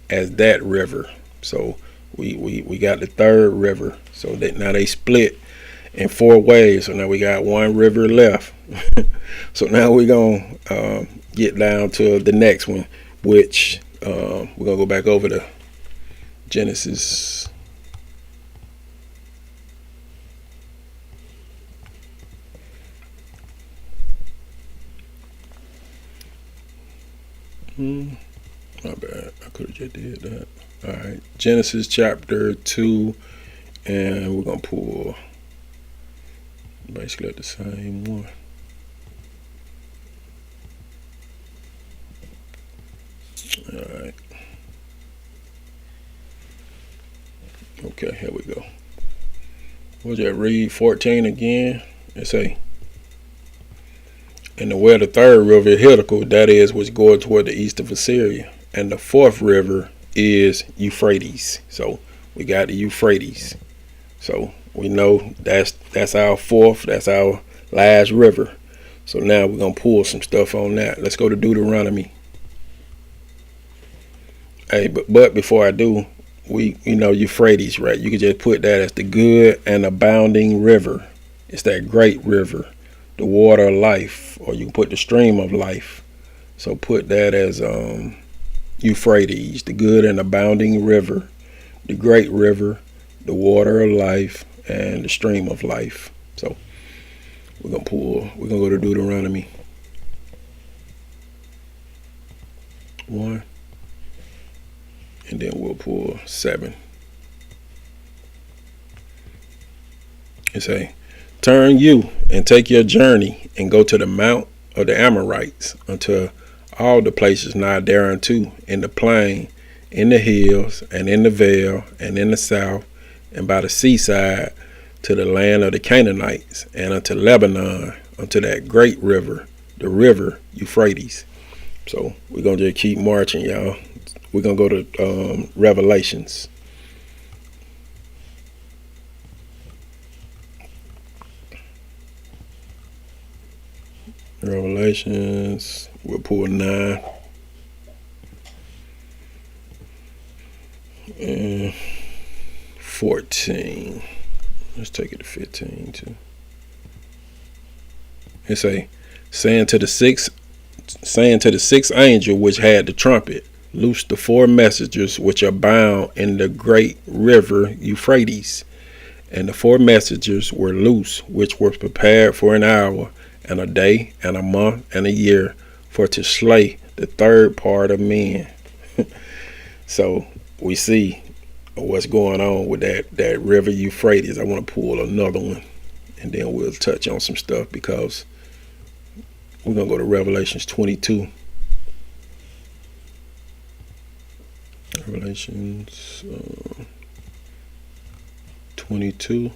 as that river. So we got the third river. So that now they split in 4 ways. So now we got 1 river left. So now we're going to get down to the next one, which we're going to go back over to Genesis. My bad. I could have just did that. All right. Genesis chapter 2. And we're going to pull basically the same one. All right. Okay, here we go. We'll just read 14 again. It say, and where the third river is Hiddekel, that is, which goes toward the east of Assyria. And the 4th river is Euphrates. So we got the Euphrates. So we know that's our 4th, that's our last river. So now we're going to pull some stuff on that. Let's go to Deuteronomy. Hey, but before I do, Euphrates, right? You can just put that as the good and abounding river. It's that great river, the water of life, or you can put the stream of life. So put that as Euphrates, the good and abounding river, the great river, the water of life, and the stream of life. So we're gonna go to Deuteronomy 1, and then we'll pull 7. It say, turn you and take your journey and go to the mount of the Amorites, unto all the places nigh thereunto, in the plain, in the hills, and in the vale, and in the south, and by the seaside, to the land of the Canaanites, and unto Lebanon, unto that great river, the river Euphrates. So we're going to just keep marching, y'all. We're going to go to Revelations. Revelations, we'll pull 9. And 14. Let's take it to 15 too. It say, saying to the sixth angel which had the trumpet, loose the 4 messengers which are bound in the great river Euphrates. And the 4 messengers were loose, which were prepared for an hour, and a day, and a month, and a year, for to slay the 3rd part of men. So we see what's going on with that river Euphrates. I want to pull another one, and then we'll touch on some stuff, because we're going to go to Revelations 22. Revelations 22.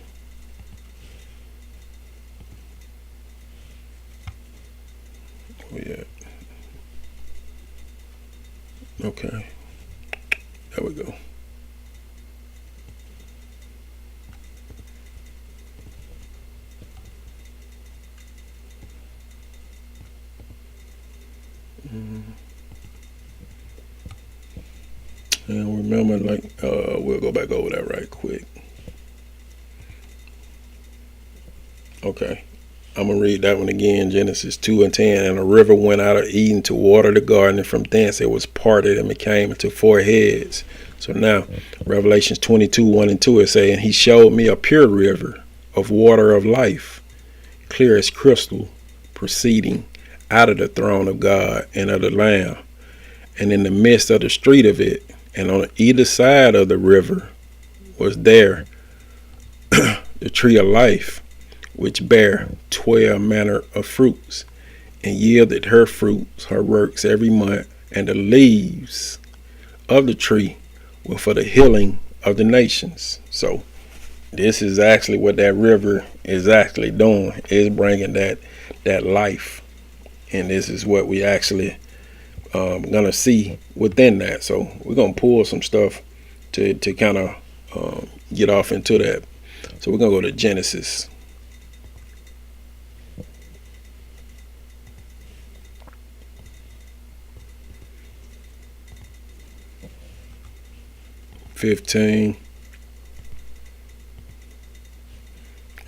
Oh, yeah. Okay. There we go. And remember, we'll go back over that right quick. Okay. I'm going to read that one again, Genesis 2 and 10. And a river went out of Eden to water the garden, and from thence it was parted and became into 4 heads. So now, Revelations 22, 1 and 2 is saying, he showed me a pure river of water of life, clear as crystal, proceeding out of the throne of God and of the Lamb. And in the midst of the street of it, and on either side of the river, was there the tree of life, which bare 12 manner of fruits, and yielded her fruits, her works every month. And the leaves of the tree were for the healing of the nations. So this is actually what that river is actually doing, is bringing that life. And this is what we actually gonna see within that. So we're gonna pull some stuff to kind of get off into that. So we're gonna go to Genesis. 15.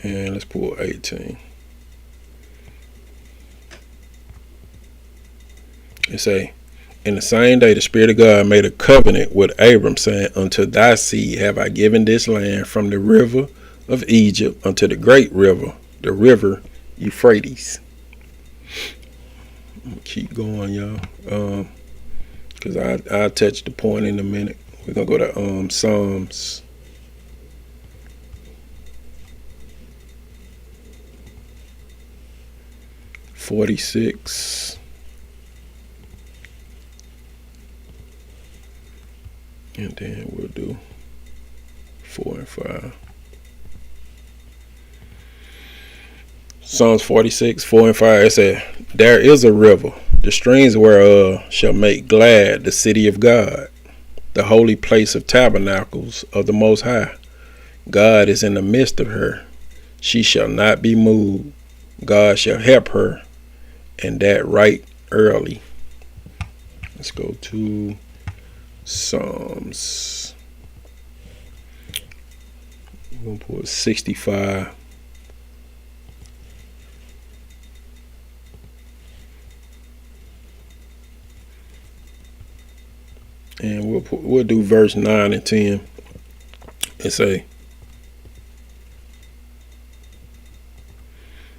And let's pull 18. It say, in the same day the Spirit of God made a covenant with Abram, saying, unto thy seed have I given this land, from the river of Egypt unto the great river, the river Euphrates. I'm gonna keep going, y'all, because I'll touch the point in a minute. We're gonna go to Psalms 46. And then we'll do 4 and 5. Psalms 46, 4 and 5. It said, there is a river, the streams whereof shall make glad the city of God, the holy place of tabernacles of the Most High. God is in the midst of her. She shall not be moved. God shall help her, and that right early. Let's go to Psalms. We're going to put 65. And we'll do verse 9 and 10. It say,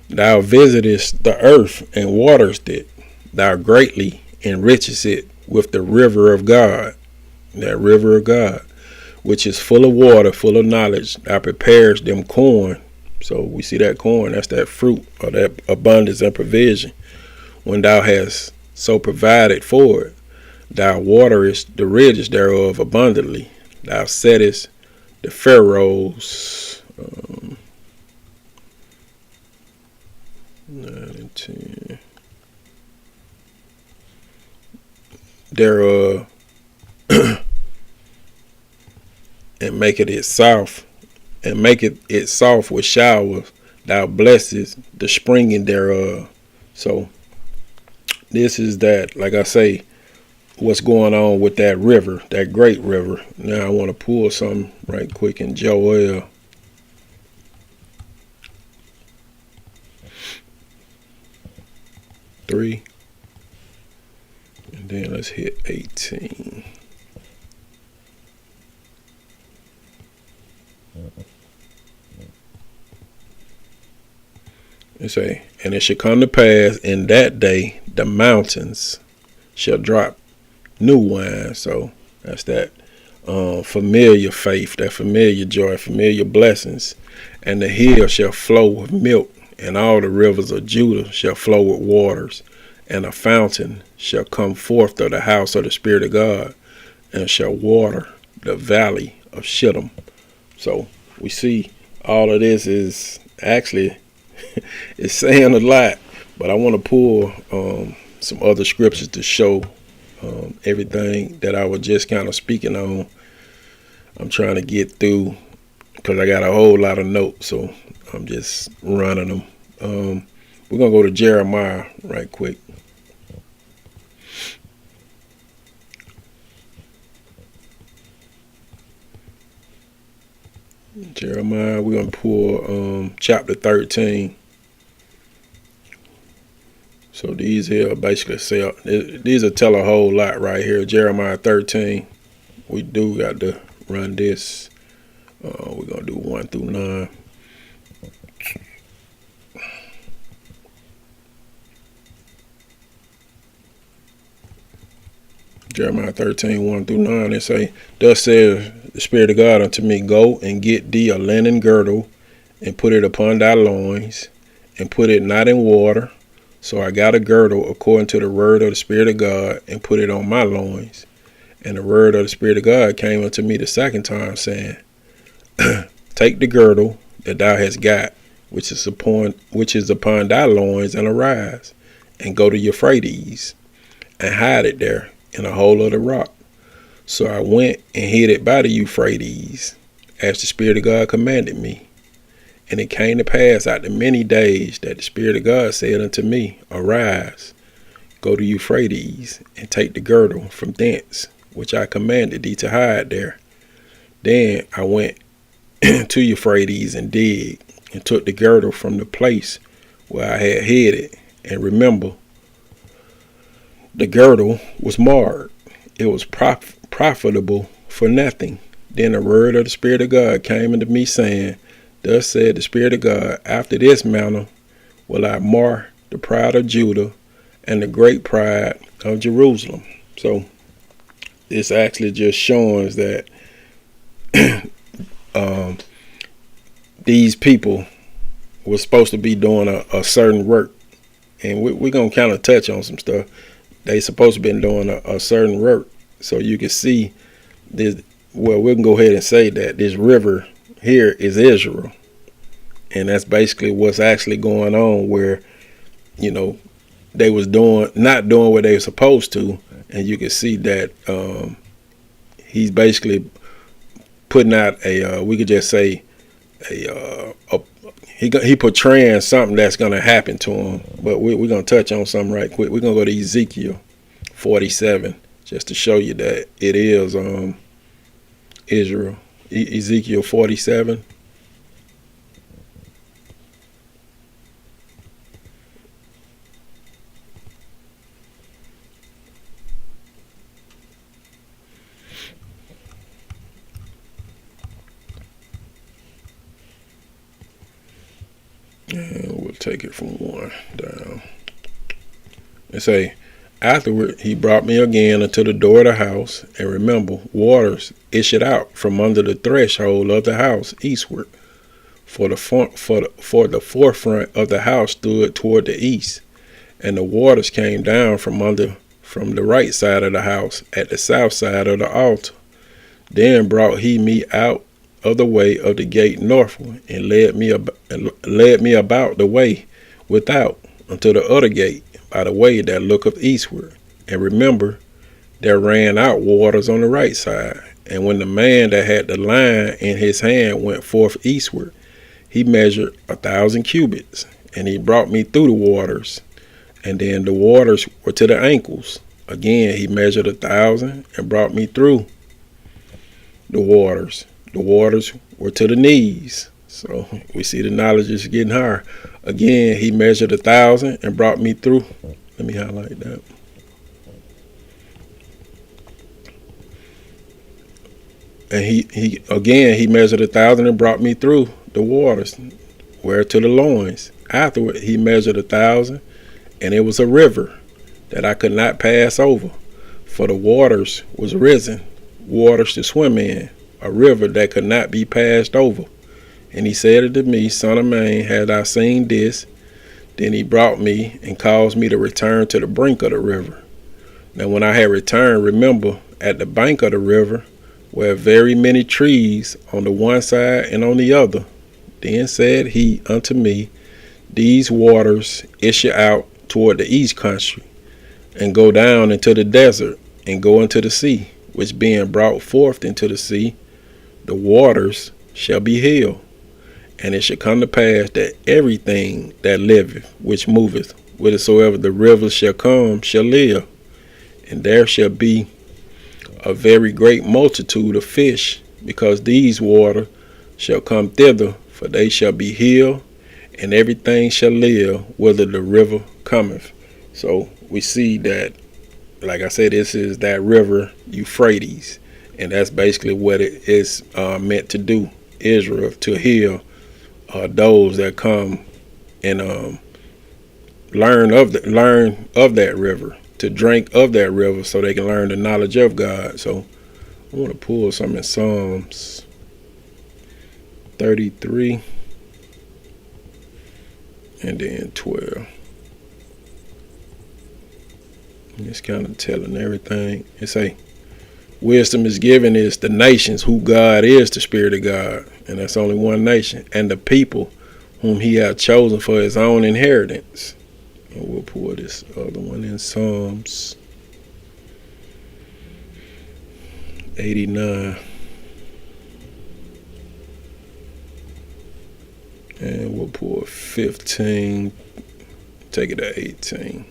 thou visitest the earth and waterest it. Thou greatly enrichest it with the river of God. That river of God, which is full of water, full of knowledge. Thou preparest them corn. So we see that corn, that's that fruit, or that abundance and provision. When thou hast so provided for it, thou waterest the ridges thereof abundantly. Thou settest the furrows. 9 and 10. Thereof, and maketh it soft, and maketh it soft with showers. Thou blessest the springing thereof. So this is that, like I say, what's going on with that river, that great river. Now I want to pull something right quick in Joel. And then let's hit 18. It say, and it shall come to pass in that day the mountains shall drop new wine. So that's that familiar faith, that familiar joy, familiar blessings. And the hill shall flow with milk, and all the rivers of Judah shall flow with waters. And a fountain shall come forth of the house of the Spirit of God, and shall water the valley of Shittim. So we see all of this is actually it's saying a lot, but I want to pull some other scriptures to show everything that I was just kind of speaking on. I'm trying to get through because I got a whole lot of notes, so I'm just running them. We're going to go to Jeremiah right quick. Jeremiah, we're going to pull chapter 13. So these here basically say, these will tell a whole lot right here. Jeremiah 13. We do got to run this. We're going to do 1 through 9. Jeremiah 13, 1 through 9, they say, thus says the Spirit of God unto me, go and get thee a linen girdle, and put it upon thy loins, and put it not in water. So I got a girdle according to the word of the Spirit of God, and put it on my loins. And the word of the Spirit of God came unto me the second time, saying, take the girdle that thou hast got, which is upon thy loins, and arise, and go to Euphrates, and hide it there in a hole of the rock. So I went and hid it by the Euphrates, as the Spirit of God commanded me. And it came to pass after many days that the Spirit of God said unto me, arise, go to Euphrates, and take the girdle from thence, which I commanded thee to hide there. Then I went to Euphrates and digged, and took the girdle from the place where I had hid it. And remember, the girdle was marred. It was profitable for nothing. Then the word of the Spirit of God came unto me, saying, Thus said the Spirit of God, after this manner will I mar the pride of Judah and the great pride of Jerusalem. So this actually just shows that these people were supposed to be doing a certain work. And we're going to kind of touch on some stuff. They supposed to be doing a certain work. So you can see this. Well, we can go ahead and say that this river here is Israel. And that's basically what's actually going on, where, they was not doing what they were supposed to. And you can see that he's basically putting out we could just say he portraying something that's going to happen to him. But we're going to touch on something right quick. We're going to go to Ezekiel 47 just to show you that it is Israel. Ezekiel 47. And we'll take it from 1 down. It say, Afterward he brought me again unto the door of the house, and remember, waters issued out from under the threshold of the house eastward. For the forefront of the house stood toward the east, and the waters came down from the right side of the house at the south side of the altar. Then brought he me out of the way of the gate northward, and led me about the way without unto the other gate by the way that looketh eastward. And remember, there ran out waters on the right side. And when the man that had the line in his hand went forth eastward, he measured 1,000 cubits, and he brought me through the waters. And then the waters were to the ankles. Again he measured 1,000 and brought me through the waters. The waters were to the knees. So we see the knowledge is getting higher. Again, he measured 1,000 and brought me through. Let me highlight that. And he measured 1,000 and brought me through the waters, where to the loins. Afterward, he measured 1,000, and it was a river that I could not pass over, for the waters was risen, waters to swim in, a river that could not be passed over. And he said unto me, Son of man, had I seen this? Then he brought me and caused me to return to the brink of the river. Now when I had returned, remember, at the bank of the river were very many trees on the one side and on the other. Then said he unto me, These waters issue out toward the east country, and go down into the desert, and go into the sea, which being brought forth into the sea, the waters shall be healed. And it shall come to pass that everything that liveth, which moveth, whithersoever the rivers shall come, shall live. And there shall be a very great multitude of fish, because these waters shall come thither, for they shall be healed, and everything shall live whither the river cometh. So we see that, like I said, this is that river Euphrates, and that's basically what it is meant to do. Israel, to heal those that come and learn of that river, to drink of that river, so they can learn the knowledge of God. So I want to pull some in Psalms 33 and then 12. And it's kind of telling everything. It say, wisdom is given is the nations who God is, the Spirit of God. And that's only one nation. And the people whom he hath chosen for his own inheritance. And we'll pull this other one in Psalms 89. And we'll pull 15. Take it to 18.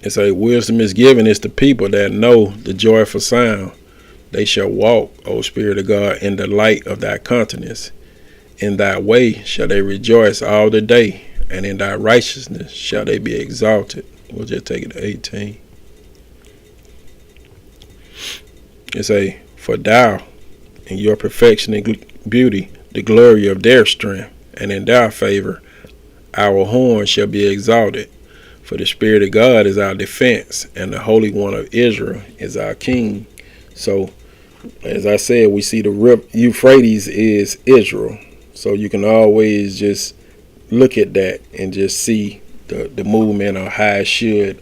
It say, wisdom is given is the people that know the joyful sound. They shall walk, O Spirit of God, in the light of thy countenance. In thy way shall they rejoice all the day, and in thy righteousness shall they be exalted. We'll just take it to 18. It say, for thou, in your perfection and beauty, the glory of their strength, and in thy favor, our horn shall be exalted. For the Spirit of God is our defense, and the Holy One of Israel is our King. So, as I said, we see the Euphrates is Israel. So you can always just look at that and just see the movement of how it should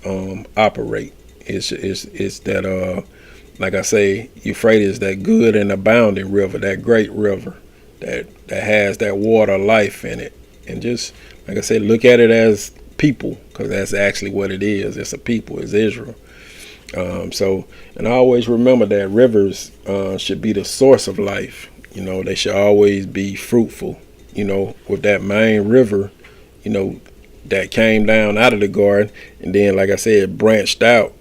operate. It's that like I say, Euphrates, that good and abounding river, that great river that has that water life in it. And just like I said, look at it as people, because that's actually what it is. It's a people. It's Israel. And I always remember that rivers should be the source of life. They should always be fruitful. With that main river, that came down out of the garden, and then, like I said, branched out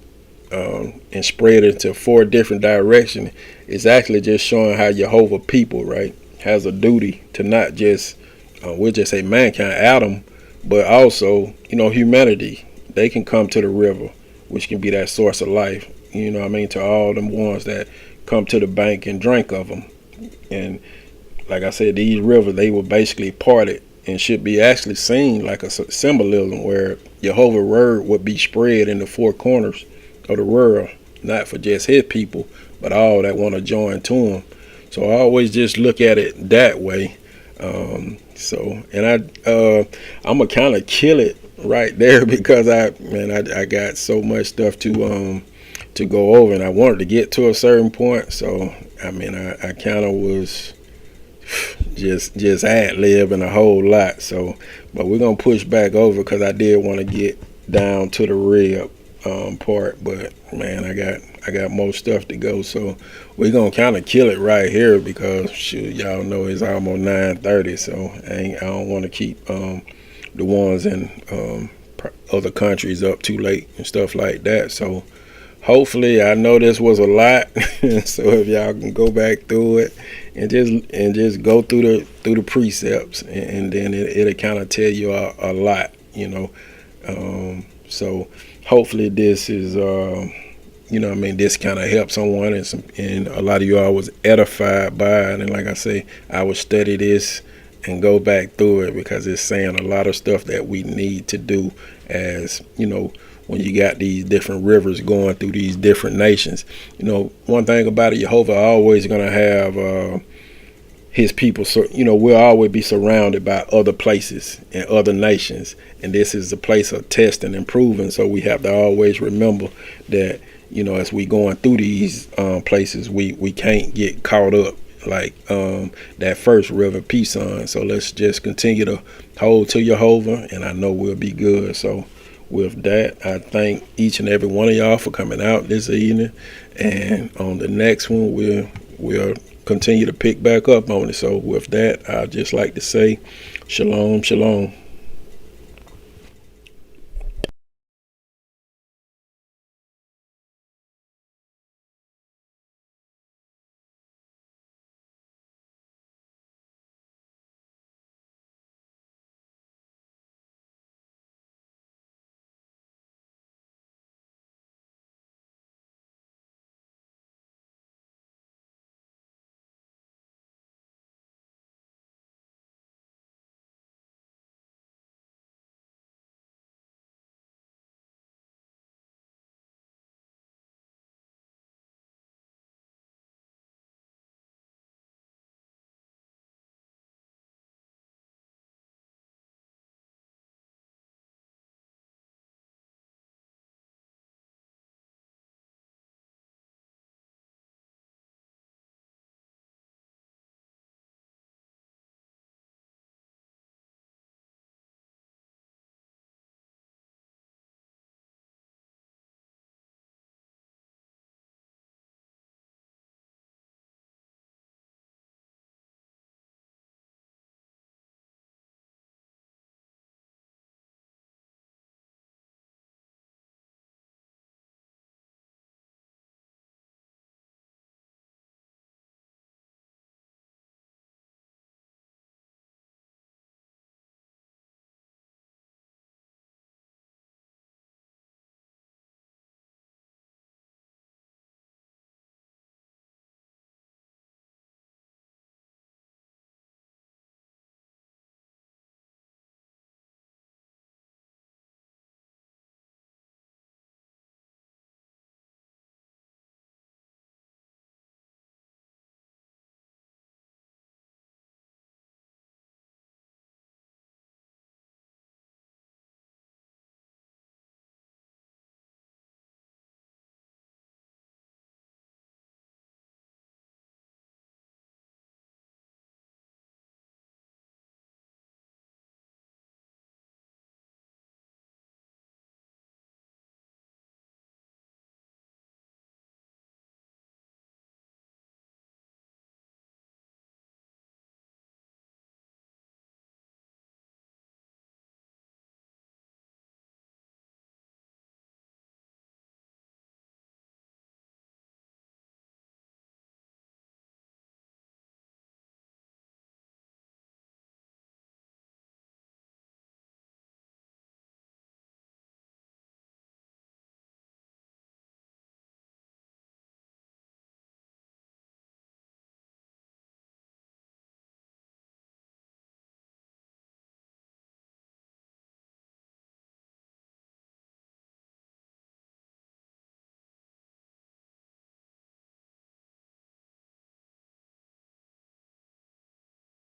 and spread into 4 different directions. It's actually just showing how JEHOVAH people, right, has a duty to not just, we'll just say mankind, Adam, but also, humanity. They can come to the river, which can be that source of life, to all them ones that come to the bank and drink of them. And like I said, these rivers, they were basically parted and should be actually seen like a symbolism where JEHOVAH's word would be spread in the 4 corners of the world, not for just his people, but all that want to join to him. So I always just look at it that way. I'm gonna kind of kill it right there because I got so much stuff to go over, and I wanted to get to a certain point. So I kind of was just ad-libbing a whole lot. So, but we're gonna push back over because I did want to get down to the rib part. But man, I got more stuff to go. So we're gonna kind of kill it right here because shoot, y'all know it's almost 9:30. So I don't want to keep the ones in other countries up too late and stuff like that. So hopefully, I know this was a lot. So if y'all can go back through it and just go through the precepts, and then it'll kind of tell you a lot, So hopefully this is this kind of helped someone, and a lot of you all was edified by it. And like I say, I would study this and go back through it because it's saying a lot of stuff that we need to do as when you got these different rivers going through these different nations. One thing about it, JEHOVAH always going to have his people. So, we'll always be surrounded by other places and other nations. And this is a place of testing and proving. So we have to always remember that, as we going through these places, we can't get caught up like that first river, Pison. So let's just continue to hold to JEHOVAH, and I know we'll be good. So with that, I thank each and every one of y'all for coming out this evening, and on the next one we'll continue to pick back up on it. So with that, I'd just like to say shalom, shalom.